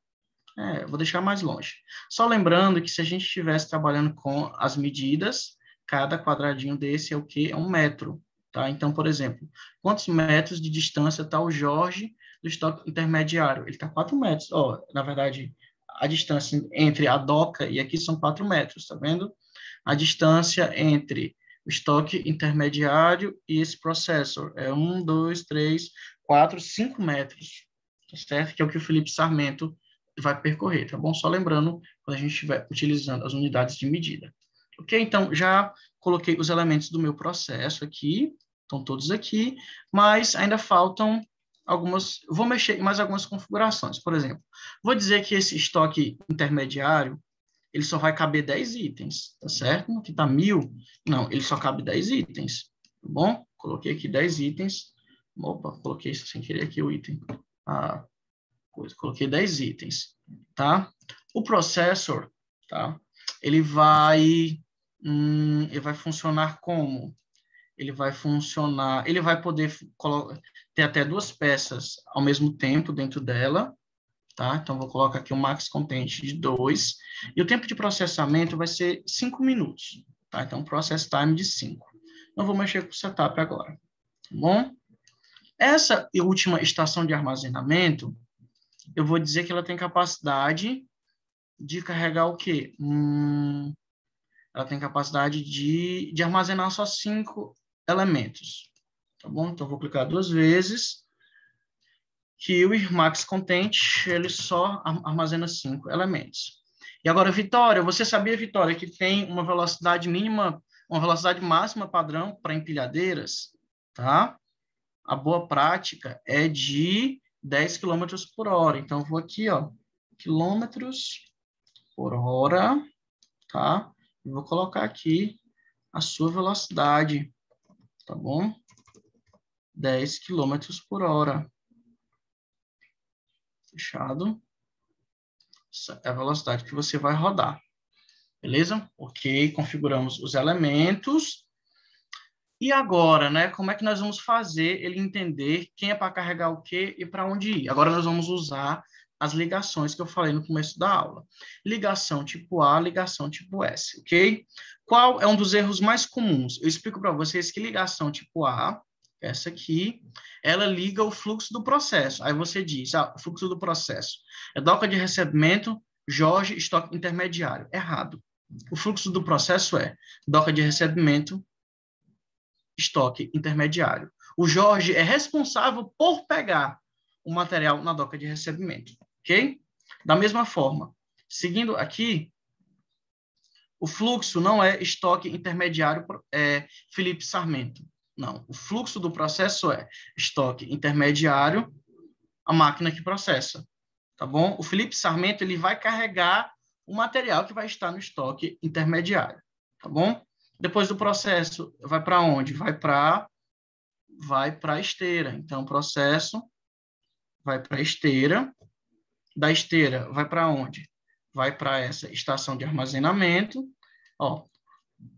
Vou deixar mais longe. Só lembrando que se a gente estivesse trabalhando com as medidas, cada quadradinho desse é o quê? É 1 metro, tá? Então, por exemplo, quantos metros de distância está o Jorge do estoque intermediário? Ele está 4 metros. Na verdade, a distância entre a doca e aqui são 4 metros, tá vendo? A distância entre o estoque intermediário e esse processor é 1, 2, 3, 4, 5 metros, tá certo? Que é o que o Felipe Sarmento vai percorrer, tá bom? Só lembrando, quando a gente estiver utilizando as unidades de medida. Ok? Então, já coloquei os elementos do meu processo aqui, estão todos aqui, mas ainda faltam algumas... Vou mexer em mais algumas configurações. Por exemplo, vou dizer que esse estoque intermediário, ele só vai caber 10 itens, tá certo? Aqui está 1.000. Não, ele só cabe 10 itens, tá bom? Coloquei aqui 10 itens. Opa, coloquei sem querer aqui o item. Coloquei 10 itens, tá? O processor, tá? Ele vai funcionar como? Ele vai poder ter até 2 peças ao mesmo tempo dentro dela, tá? Então, vou colocar aqui um max content de 2, e o tempo de processamento vai ser 5 minutos, tá? Então, process time de 5. Não vou mexer com o setup agora, tá bom? Essa última estação de armazenamento, eu vou dizer que ela tem capacidade de carregar o quê? Ela tem capacidade de armazenar só 5 elementos, tá bom? Então, vou clicar 2 vezes, que o Max Content, ele só armazena 5 elementos. E agora, Vitória, você sabia, Vitória, que tem uma velocidade mínima, uma velocidade máxima padrão para empilhadeiras, tá? A boa prática é de 10 km por hora. Então, vou aqui, ó, quilômetros por hora, tá? E vou colocar aqui a sua velocidade, tá bom? 10 km por hora. Fechado. Essa é a velocidade que você vai rodar. Beleza? Ok, configuramos os elementos. E agora, né, como é que nós vamos fazer ele entender quem é para carregar o quê e para onde ir? Agora nós vamos usar as ligações que eu falei no começo da aula. Ligação tipo A, ligação tipo S, ok? Qual é um dos erros mais comuns? Eu explico para vocês que ligação tipo A, essa aqui, ela liga o fluxo do processo. Aí você diz, o fluxo do processo é doca de recebimento, Jorge, estoque intermediário. Errado. O fluxo do processo é doca de recebimento, estoque intermediário. O Jorge é responsável por pegar o material na doca de recebimento, ok? Da mesma forma, seguindo aqui, o fluxo não é estoque intermediário Felipe Sarmento. Não, o fluxo do processo é estoque intermediário, a máquina que processa, tá bom? O Felipe Sarmento, ele vai carregar o material que vai estar no estoque intermediário, tá bom? Depois do processo, vai para onde? Vai para a esteira. Então, o processo vai para a esteira. Da esteira, vai para onde? Vai para essa estação de armazenamento. Ó,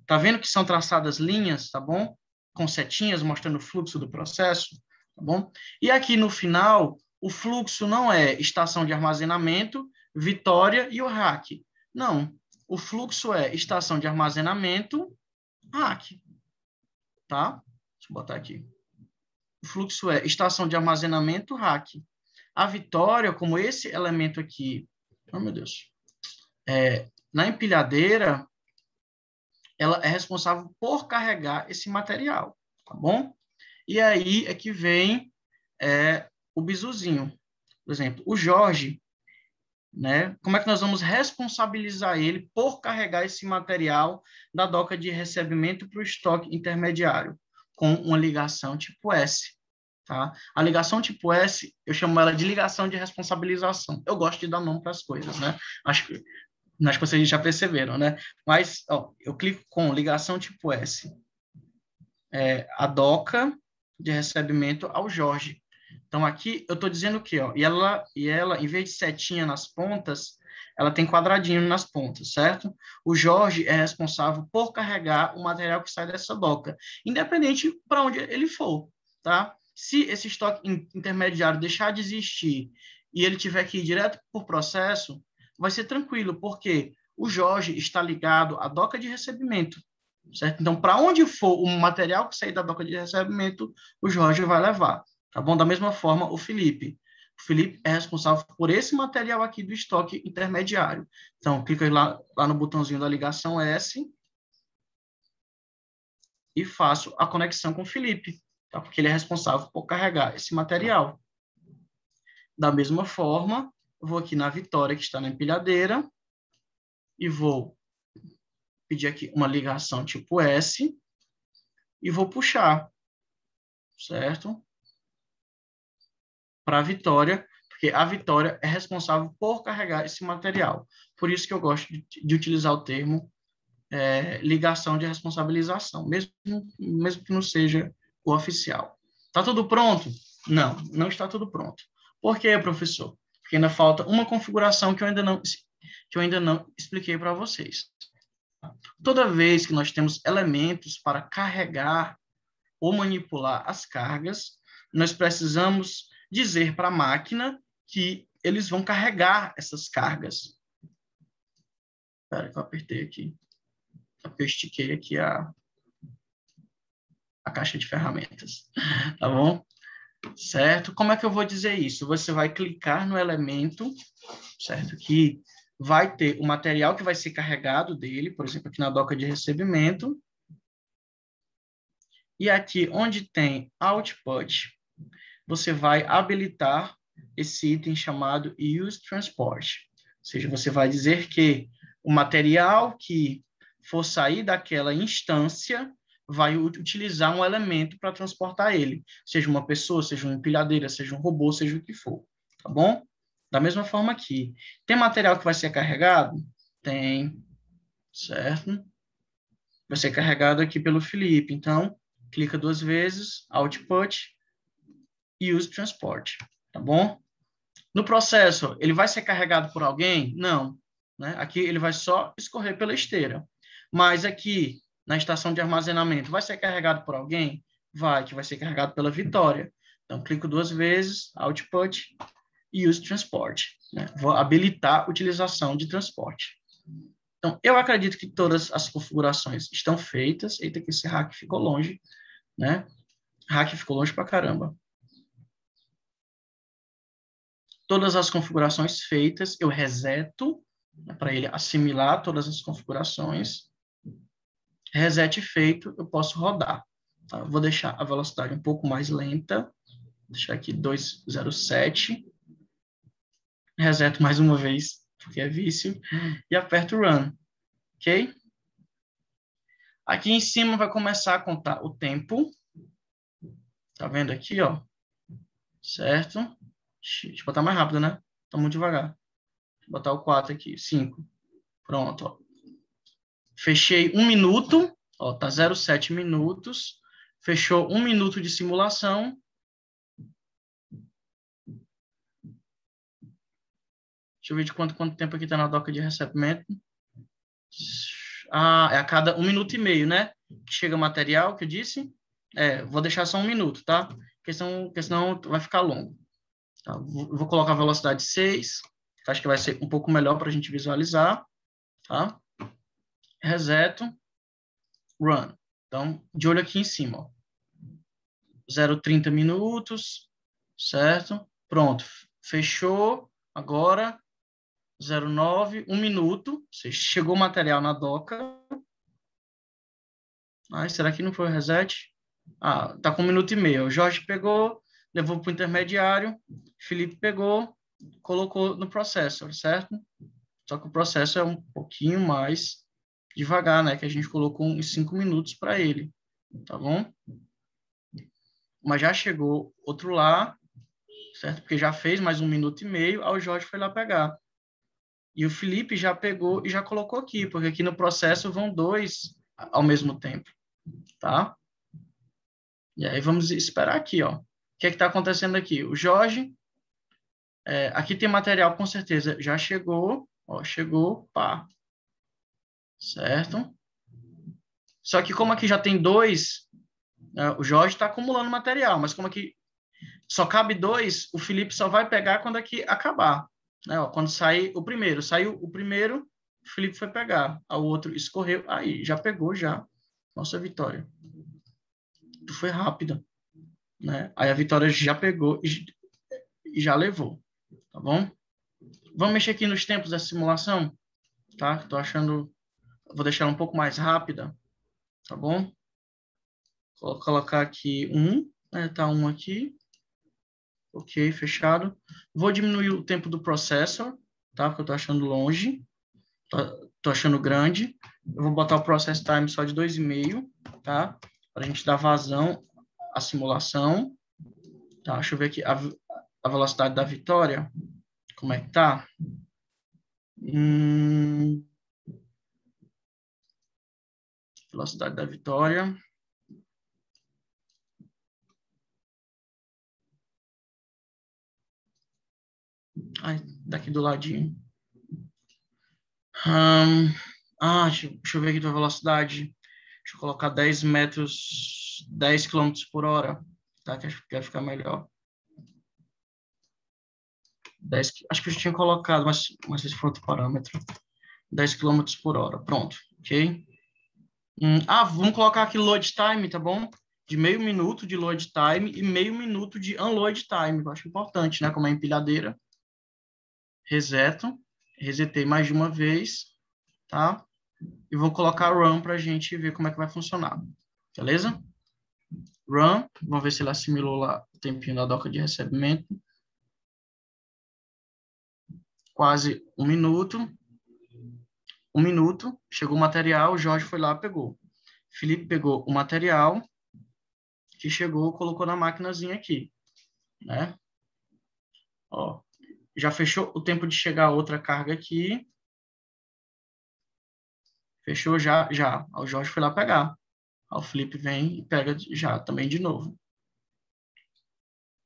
tá vendo que são traçadas linhas, tá bom? Com setinhas mostrando o fluxo do processo, tá bom? E aqui no final, o fluxo não é estação de armazenamento, Vitória e o rack. Não. O fluxo é estação de armazenamento, rack. Tá? Deixa eu botar aqui. O fluxo é estação de armazenamento, rack. A Vitória, como esse elemento aqui, oh meu Deus, na empilhadeira, ela é responsável por carregar esse material, tá bom? E aí é que vem o bizuzinho. Por exemplo, o Jorge, né? Como é que nós vamos responsabilizar ele por carregar esse material da doca de recebimento para o estoque intermediário? Com uma ligação tipo S. Tá? A ligação tipo S, eu chamo ela de ligação de responsabilização. Eu gosto de dar nome para as coisas, né? Acho que vocês já perceberam, né? Mas, ó, eu clico com ligação tipo S, a doca de recebimento ao Jorge. Então, aqui eu estou dizendo o quê? Ó? E ela, em vez de setinha nas pontas, ela tem quadradinho nas pontas, certo? O Jorge é responsável por carregar o material que sai dessa doca, independente para onde ele for, tá? Se esse estoque intermediário deixar de existir e ele tiver que ir direto por processo, vai ser tranquilo, porque o Jorge está ligado à doca de recebimento, certo? Então, para onde for o material que sair da doca de recebimento, o Jorge vai levar, tá bom? Da mesma forma, o Felipe. O Felipe é responsável por esse material aqui do estoque intermediário. Então, clica lá no botãozinho da ligação S e faço a conexão com o Felipe, tá? Porque ele é responsável por carregar esse material. Da mesma forma, eu vou aqui na Vitória, que está na empilhadeira, e vou pedir aqui uma ligação tipo S e vou puxar, certo? Para a Vitória, porque a Vitória é responsável por carregar esse material. Por isso que eu gosto de utilizar o termo ligação de responsabilização, mesmo que não seja o oficial. Está tudo pronto? Não, não está tudo pronto. Por quê, professor? Porque ainda falta uma configuração que eu ainda não expliquei para vocês. Toda vez que nós temos elementos para carregar ou manipular as cargas, nós precisamos dizer para a máquina que eles vão carregar essas cargas. Espera que eu apertei aqui. Eu estiquei aqui a caixa de ferramentas. Tá bom? Certo? Como é que eu vou dizer isso? Você vai clicar no elemento, certo? Que vai ter o material que vai ser carregado dele, por exemplo, aqui na doca de recebimento. E aqui onde tem Output, você vai habilitar esse item chamado Use Transport. Ou seja, você vai dizer que o material que for sair daquela instância vai utilizar um elemento para transportar ele, seja uma pessoa, seja uma empilhadeira, seja um robô, seja o que for, tá bom? Da mesma forma aqui. Tem material que vai ser carregado? Tem, certo? Vai ser carregado aqui pelo Felipe. Então, clica 2 vezes, Output, e Use Transport, tá bom? No processo, ele vai ser carregado por alguém? Não. né? Aqui ele vai só escorrer pela esteira. Mas aqui, na estação de armazenamento, vai ser carregado por alguém? Vai, que vai ser carregado pela Vitória. Então, clico 2 vezes, Output, e Use Transport, né? Vou habilitar a utilização de transporte. Então, eu acredito que todas as configurações estão feitas. Eita, que esse hack ficou longe, né? Hack ficou longe pra caramba. Todas as configurações feitas, eu reseto, né, para ele assimilar todas as configurações. Reset feito, eu posso rodar. Tá? Vou deixar a velocidade um pouco mais lenta. Vou deixar aqui 207. Reseto mais uma vez, porque é vício. E aperto Run. Ok? Aqui em cima vai começar a contar o tempo. Tá vendo aqui, ó? Certo? Deixa eu botar mais rápido, né? Tá muito devagar. Deixa eu botar o 4 aqui. 5. Pronto, ó. Fechei 1 minuto. Ó, tá 0,7 minutos. Fechou 1 minuto de simulação. Deixa eu ver de quanto tempo aqui tá na doca de recebimento. Ah, é a cada 1 minuto e meio, né? Que chega material, que eu disse. Vou deixar só 1 minuto, tá? Porque senão vai ficar longo. Tá? Vou colocar a velocidade 6, que acho que vai ser um pouco melhor para a gente visualizar. Tá? Reseto, Run. Então, de olho aqui em cima. Ó. 0,30 minutos, certo? Pronto, fechou. Agora, 0,9, 1 minuto. Chegou o material na doca. Ai, será que não foi o reset? Ah, tá com 1 minuto e meio. O Jorge pegou, levou para o intermediário. Felipe pegou, colocou no processor, certo? Só que o processo é um pouquinho mais devagar, né? Que a gente colocou uns 5 minutos para ele, tá bom? Mas já chegou outro lá, certo? Porque já fez mais 1 minuto e meio, aí o Jorge foi lá pegar. E o Felipe já pegou e já colocou aqui, porque aqui no processo vão 2 ao mesmo tempo, tá? E aí vamos esperar aqui, ó. O que é que tá acontecendo aqui? O Jorge, aqui tem material com certeza, já chegou, ó, chegou, pá. Certo? Só que como aqui já tem 2, o Jorge está acumulando material, mas como aqui só cabe 2, o Felipe só vai pegar quando aqui acabar. Né? Ó, quando sair o primeiro. Saiu o primeiro, o Felipe foi pegar. O outro escorreu, aí já pegou já. Nossa, Vitória. Tu foi rápida. Né? Aí a Vitória já pegou e já levou. Tá bom? Vamos mexer aqui nos tempos da simulação? Tá? Tô achando... Vou deixar um pouco mais rápida. Tá bom? Vou colocar aqui 1. Né? Tá 1 aqui. Ok, fechado. Vou diminuir o tempo do processor, tá? Porque eu tô achando longe. Tô achando grande. Eu vou botar o process time só de 2,5, tá? Para a gente dar vazão à simulação. Tá? Deixa eu ver aqui a velocidade da Vitória. Como é que tá? Velocidade da Vitória. Ai, daqui do ladinho. Deixa eu ver aqui a velocidade. Deixa eu colocar 10 metros, 10 quilômetros por hora. Tá? Que acho que vai ficar melhor. 10, acho que eu já tinha colocado, mas esse foi outro parâmetro. 10 quilômetros por hora. Pronto, ok? Vamos colocar aqui load time, tá bom? De meio minuto de load time e meio minuto de unload time. Eu acho importante, né? Como é empilhadeira. Reseto. Resetei mais de uma vez, tá? E vou colocar run para a gente ver como é que vai funcionar. Beleza? Run. Vamos ver se ele assimilou lá o tempinho da doca de recebimento. Quase 1 minuto. 1 minuto. Chegou o material, o Jorge foi lá, pegou. Felipe pegou o material que chegou, colocou na maquinazinha aqui, né? Ó, já fechou o tempo de chegar a outra carga aqui. Fechou já. O Jorge foi lá pegar. O Felipe vem e pega já também de novo.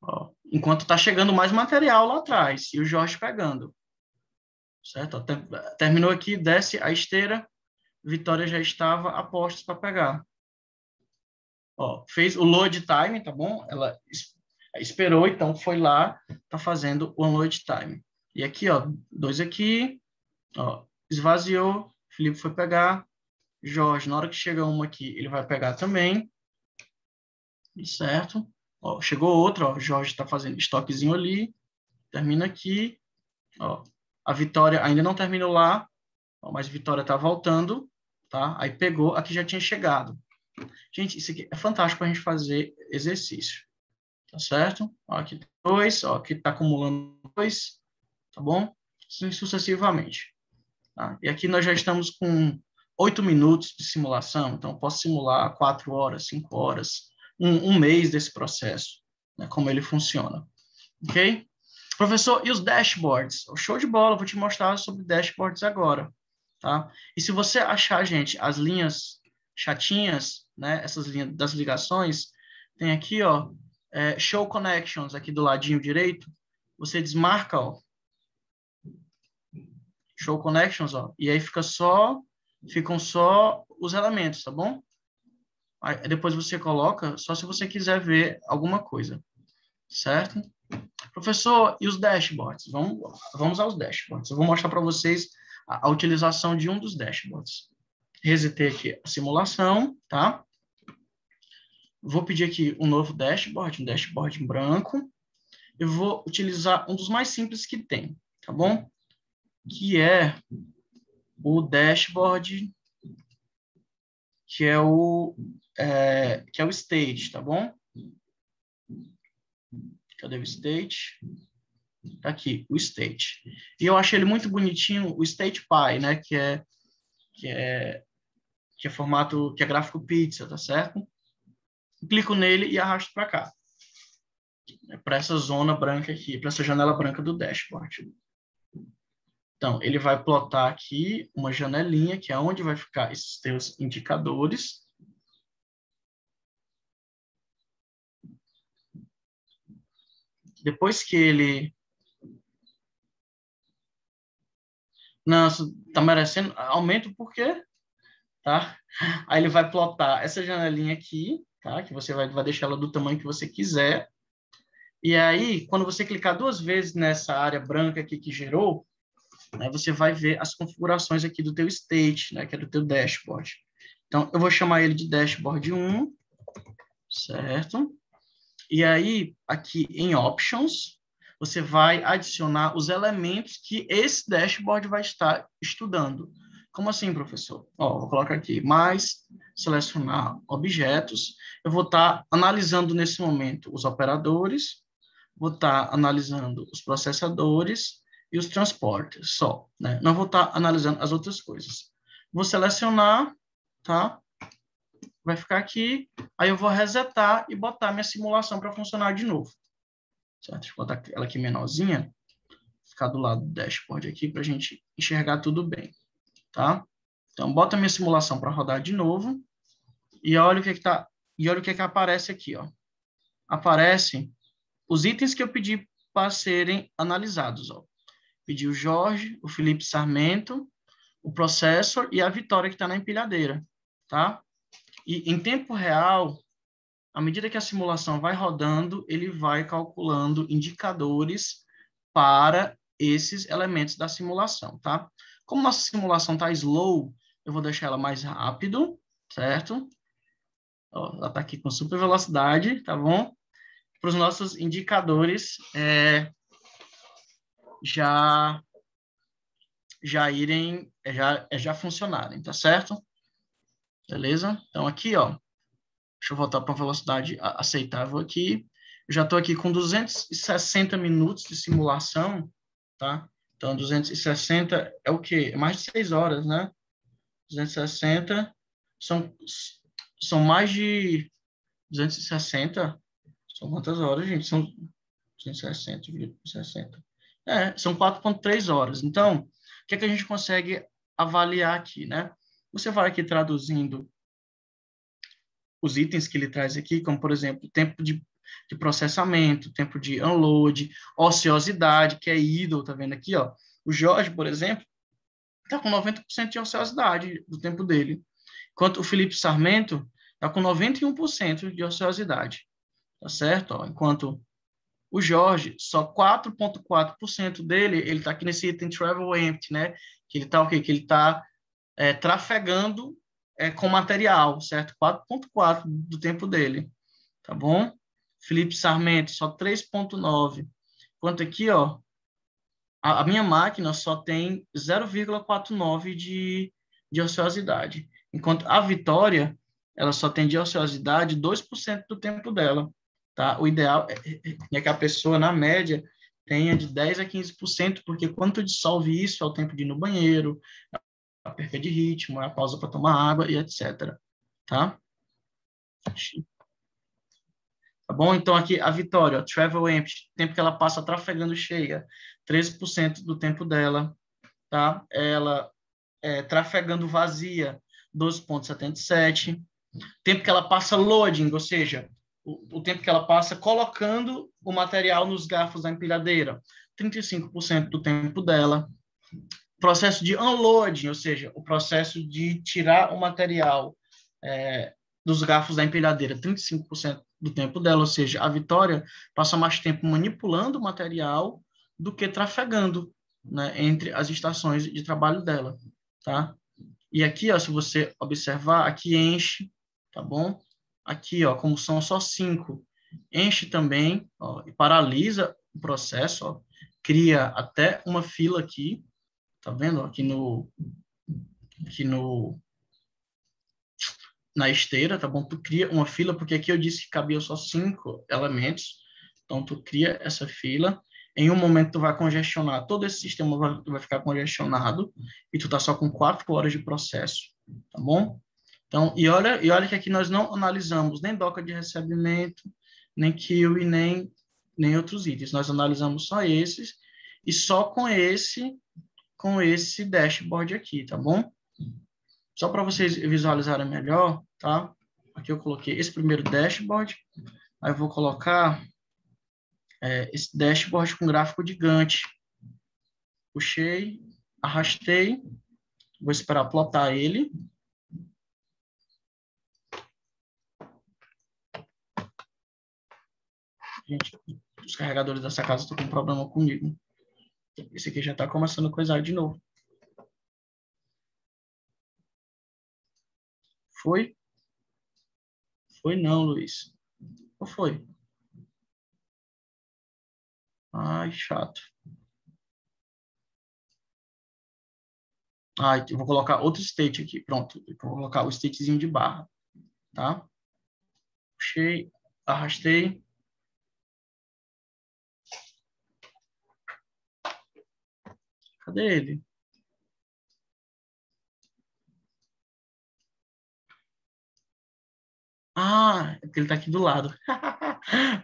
Ó, enquanto tá chegando mais material lá atrás e o Jorge pegando. certo? Ó, terminou aqui, desce a esteira, Vitória já estava a postos para pegar. Ó, fez o load time, tá bom? Ela esperou, então foi lá, tá fazendo o unload time. E aqui, ó, 2 aqui, ó, esvaziou, Felipe foi pegar, Jorge, na hora que chega uma aqui, ele vai pegar também, certo? Ó, chegou outra, ó, Jorge está fazendo estoquezinho ali, termina aqui, ó, a Vitória ainda não terminou lá, ó, mas a Vitória tá voltando, tá? Aí pegou, aqui já tinha chegado. Gente, isso aqui é fantástico para a gente fazer exercício, tá certo? Ó, aqui tem 2, ó, aqui está acumulando 2, tá bom? Assim sucessivamente. Tá? E aqui nós já estamos com 8 minutos de simulação, então eu posso simular 4 horas, 5 horas, um mês desse processo, né, como ele funciona. Ok? Professor, e os dashboards? Show de bola, vou te mostrar sobre dashboards agora. Tá? E se você achar, gente, as linhas chatinhas, né, essas linhas das ligações, tem aqui, ó, Show Connections, aqui do ladinho direito, você desmarca, ó, Show Connections, ó, e aí ficam só os elementos, tá bom? Aí depois você coloca, só se você quiser ver alguma coisa, certo? Professor, e os dashboards? Vamos aos dashboards. Eu vou mostrar para vocês a utilização de um dos dashboards. Resetei aqui a simulação, tá? Vou pedir aqui um novo dashboard, um dashboard em branco. Eu vou utilizar um dos mais simples que tem, tá bom? Que é o dashboard, que é o state, tá bom? Cadê o state? Tá aqui, o state. E eu achei ele muito bonitinho, o state.py, né? Que é formato, que é gráfico pizza, tá certo? Clico nele e arrasto para cá. Para essa zona branca aqui, para essa janela branca do dashboard. Então, ele vai plotar aqui uma janelinha, que é onde vai ficar esses teus indicadores. Depois que ele... Não, está merecendo... Aumento por quê? Tá? Aí ele vai plotar essa janelinha aqui, tá? Que você vai deixar ela do tamanho que você quiser. E aí, quando você clicar 2 vezes nessa área branca aqui que gerou, né, você vai ver as configurações aqui do teu state, né, que é do teu dashboard. Então, eu vou chamar ele de dashboard 1, certo? E aí, aqui em Options, você vai adicionar os elementos que esse dashboard vai estar estudando. Como assim, professor? Ó, vou colocar aqui, mais, selecionar objetos. Eu vou estar analisando nesse momento os operadores, vou estar analisando os processadores e os transportes só, né? Não vou estar analisando as outras coisas. Vou selecionar, tá? Vai ficar aqui, aí eu vou resetar e botar minha simulação para funcionar de novo. Certo? Deixa eu botar ela aqui menorzinha, ficar do lado do dashboard aqui para a gente enxergar tudo bem, tá? Então, bota minha simulação para rodar de novo e olha o que tá, e olha o que aparece aqui, ó. Aparecem os itens que eu pedi para serem analisados, ó. Pedi o Jorge, o Felipe Sarmento, o processor e a Vitória que está na empilhadeira, tá? E em tempo real, à medida que a simulação vai rodando, ele vai calculando indicadores para esses elementos da simulação, tá? Como nossa simulação está slow, eu vou deixar ela mais rápido, certo? Ó, ela está aqui com super velocidade, tá bom? Para os nossos indicadores já funcionarem, tá certo? Beleza? Então aqui, ó, deixa eu voltar para uma velocidade aceitável aqui. Eu já estou aqui com 260 minutos de simulação, tá? Então, 260 é o quê? É mais de 6 horas, né? 260 são mais de 260. São quantas horas, gente? São 260, 60. São 4,3 horas. Então, o que é que a gente consegue avaliar aqui, né? Você vai aqui traduzindo os itens que ele traz aqui, como, por exemplo, tempo de processamento, tempo de unload, ociosidade, que é idle, tá vendo aqui, ó? O Jorge, por exemplo, está com 90% de ociosidade do tempo dele, enquanto o Felipe Sarmento está com 91% de ociosidade, tá certo? Ó, enquanto o Jorge, só 4,4% dele, ele está aqui nesse item Travel Empty, né? Que ele está o quê? Que ele está trafegando com material, certo? 4,4% do tempo dele, tá bom? Felipe Sarmento, só 3,9%. Enquanto aqui, ó, a minha máquina só tem 0,49 de ociosidade, enquanto a Vitória, ela só tem de ociosidade 2% do tempo dela, tá? O ideal é que a pessoa, na média, tenha de 10 a 15%, porque quando tu dissolve isso, é o tempo de ir no banheiro, a perca de ritmo, a pausa para tomar água e etc, tá? Tá bom? Então, aqui, a Vitória, Travel Empty, tempo que ela passa trafegando cheia, 13% do tempo dela, tá? Ela trafegando vazia, 12,77. Tempo que ela passa loading, ou seja, o tempo que ela passa colocando o material nos garfos da empilhadeira, 35% do tempo dela. Processo de unloading, ou seja, o processo de tirar o material dos garfos da empilhadeira, 35% do tempo dela, ou seja, a Vitória passa mais tempo manipulando o material do que trafegando, né, entre as estações de trabalho dela, tá? E aqui, ó, se você observar, aqui enche, tá bom? Aqui, ó, como são só 5, enche também, ó, e paralisa o processo, ó, cria até uma fila aqui, tá vendo? Aqui na esteira, tá bom? Tu cria uma fila, porque aqui eu disse que cabia só 5 elementos, então tu cria essa fila, em um momento tu vai congestionar, todo esse sistema vai ficar congestionado, e tu tá só com 4 horas de processo, tá bom? Então, e olha que aqui nós não analisamos nem doca de recebimento, nem queue, nem outros itens, nós analisamos só esses, e só com esse dashboard aqui, tá bom? Só para vocês visualizarem melhor, tá? Aqui eu coloquei esse primeiro dashboard, aí eu vou colocar esse dashboard com gráfico de Gantt. Puxei, arrastei, vou esperar plotar ele. Gente, os carregadores dessa casa estão com problema comigo. Esse aqui já está começando a coisar de novo. Foi? Foi não, Luiz. Ou foi? Ai, chato. Ah, eu vou colocar outro state aqui. Pronto. Eu vou colocar o statezinho de barra. Tá? Puxei, arrastei. Cadê ele? Ah, é porque ele tá aqui do lado.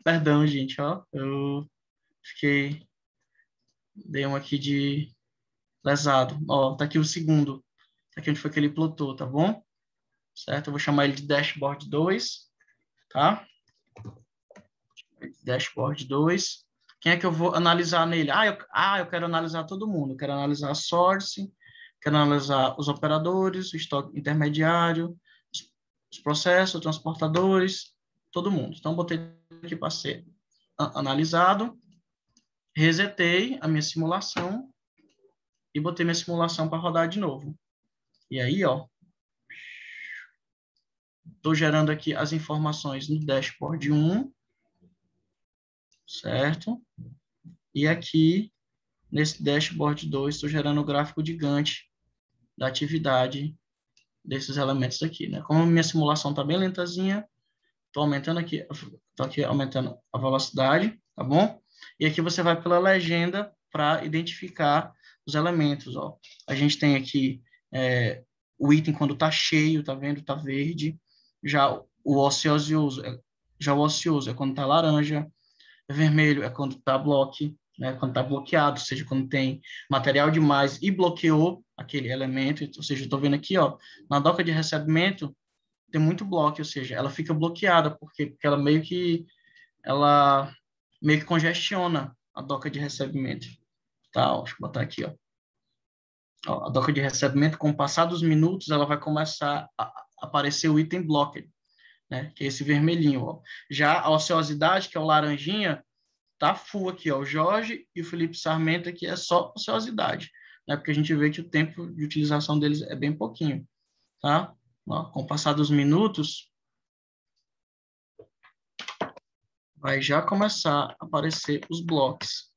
Perdão, gente, ó. Eu fiquei... Dei um aqui de lesado. Ó, tá aqui o segundo. Tá aqui onde foi que ele plotou, tá bom? Certo? Eu vou chamar ele de dashboard 2, tá? Dashboard 2. Quem é que eu vou analisar nele? Eu quero analisar todo mundo. Eu quero analisar a source, quero analisar os operadores, o estoque intermediário, os processos, os transportadores, todo mundo. Então, botei aqui para ser analisado, resetei a minha simulação e botei minha simulação para rodar de novo. E aí, ó, estou gerando aqui as informações no dashboard 1, certo? E aqui, nesse dashboard 2, estou gerando o gráfico de Gantt da atividade desses elementos aqui, né? Como a minha simulação está bem lentazinha, estou aqui aumentando a velocidade, tá bom? E aqui você vai pela legenda para identificar os elementos, ó. A gente tem aqui o item quando está cheio, tá vendo? Está verde. Já o ocioso é quando está laranja. Vermelho é quando está bloque, né? Quando está bloqueado, ou seja, quando tem material demais e bloqueou aquele elemento. Ou seja, eu estou vendo aqui, ó, na doca de recebimento tem muito bloco, ou seja, ela fica bloqueada porque ela meio que congestiona a doca de recebimento. Tá, ó, deixa eu botar aqui, ó. Ó, a doca de recebimento, com o passar dos minutos, ela vai começar a aparecer o item blocker, né? Que é esse vermelhinho, ó. Já a ociosidade, que é o laranjinha, tá full aqui, ó. O Jorge e o Felipe Sarmento aqui é só ociosidade, né? Porque a gente vê que o tempo de utilização deles é bem pouquinho, tá? Ó, com o passar dos minutos, vai já começar a aparecer os blocos.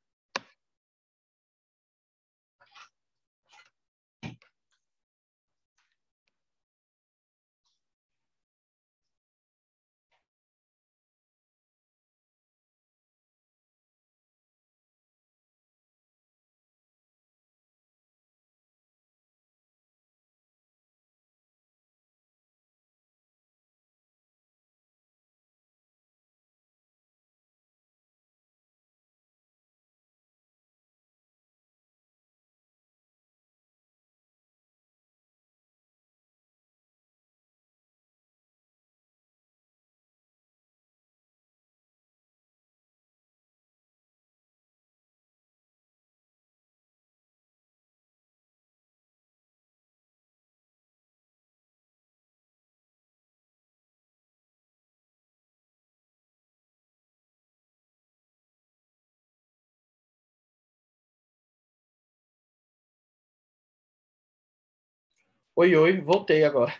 Oi, oi, voltei agora.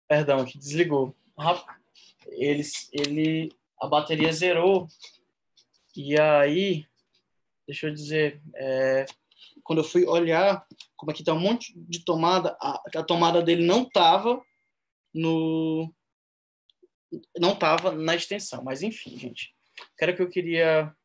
Perdão, que desligou. A bateria zerou. E aí, deixa eu dizer, quando eu fui olhar, como aqui tá um monte de tomada, a tomada dele no, não tava na extensão. Mas enfim, gente. Era que eu queria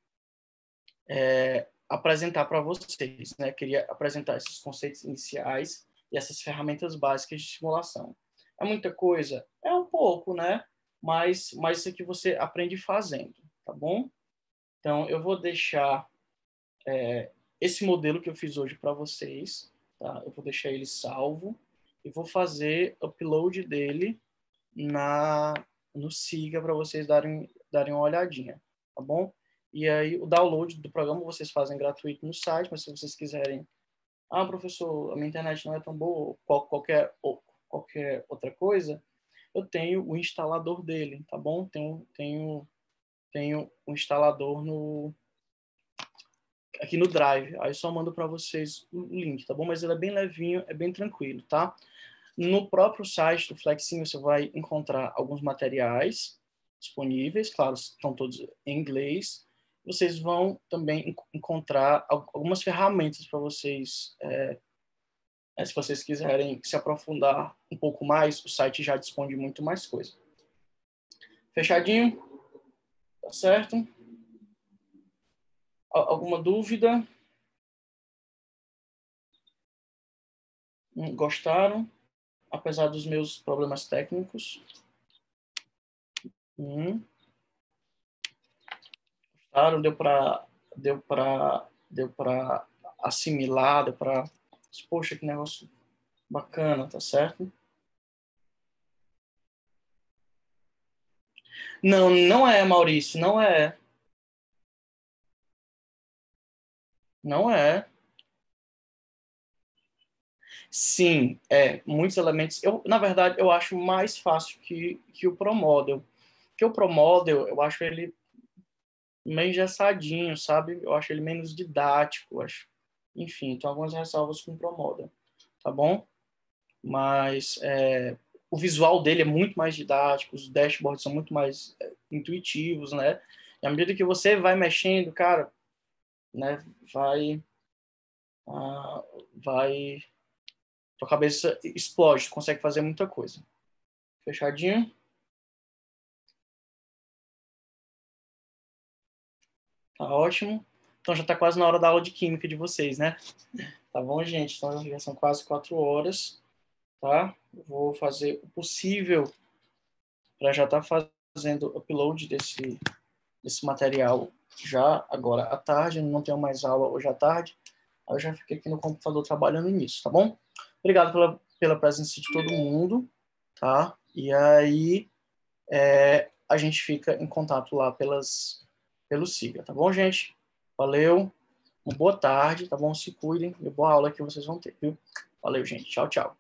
apresentar para vocês, né? Eu queria apresentar esses conceitos iniciais e essas ferramentas básicas de simulação. É muita coisa? É um pouco, né? Mas isso aqui você aprende fazendo, tá bom? Então, eu vou deixar esse modelo que eu fiz hoje para vocês, tá? Eu vou deixar ele salvo e vou fazer upload dele no Siga para vocês darem uma olhadinha, tá bom? E aí, o download do programa vocês fazem gratuito no site, mas se vocês quiserem, professor, a minha internet não é tão boa, qualquer outra coisa, eu tenho o instalador dele, tá bom? Tenho um instalador aqui no Drive. Aí eu só mando para vocês o link, tá bom? Mas ele é bem levinho, é bem tranquilo, tá? No próprio site do Flexinho você vai encontrar alguns materiais disponíveis, claro, estão todos em inglês. Vocês vão também encontrar algumas ferramentas para vocês, se vocês quiserem se aprofundar um pouco mais, o site já dispõe de muito mais coisa. Fechadinho? Tá certo? Alguma dúvida? Gostaram? Apesar dos meus problemas técnicos? Gostaram? Deu para assimilar, deu para... Poxa, que negócio bacana, tá certo? Não, não é, Maurício, não é. Não é. Sim, muitos elementos. Na verdade, eu acho mais fácil que o ProModel. Porque o ProModel, eu acho ele meio engessadinho, sabe? Eu acho ele menos didático, eu acho. Enfim, tem algumas ressalvas com o ProModel, tá bom? Mas o visual dele é muito mais didático, os dashboards são muito mais intuitivos, né? E à medida que você vai mexendo, cara, né, vai, tua cabeça explode, consegue fazer muita coisa. Fechadinho? Tá ótimo. Então já tá quase na hora da aula de química de vocês, né? Tá bom, gente? Então já são quase 4 horas, tá? Eu vou fazer o possível para já estar fazendo upload desse material já agora à tarde. Não tenho mais aula hoje à tarde. Aí eu já fiquei aqui no computador trabalhando nisso, tá bom? Obrigado pela presença de todo mundo, tá? E aí a gente fica em contato lá pelo Siga, tá bom, gente? Valeu, Uma boa tarde, tá bom? Se cuidem e boa aula que vocês vão ter, viu? Valeu, gente. Tchau, tchau.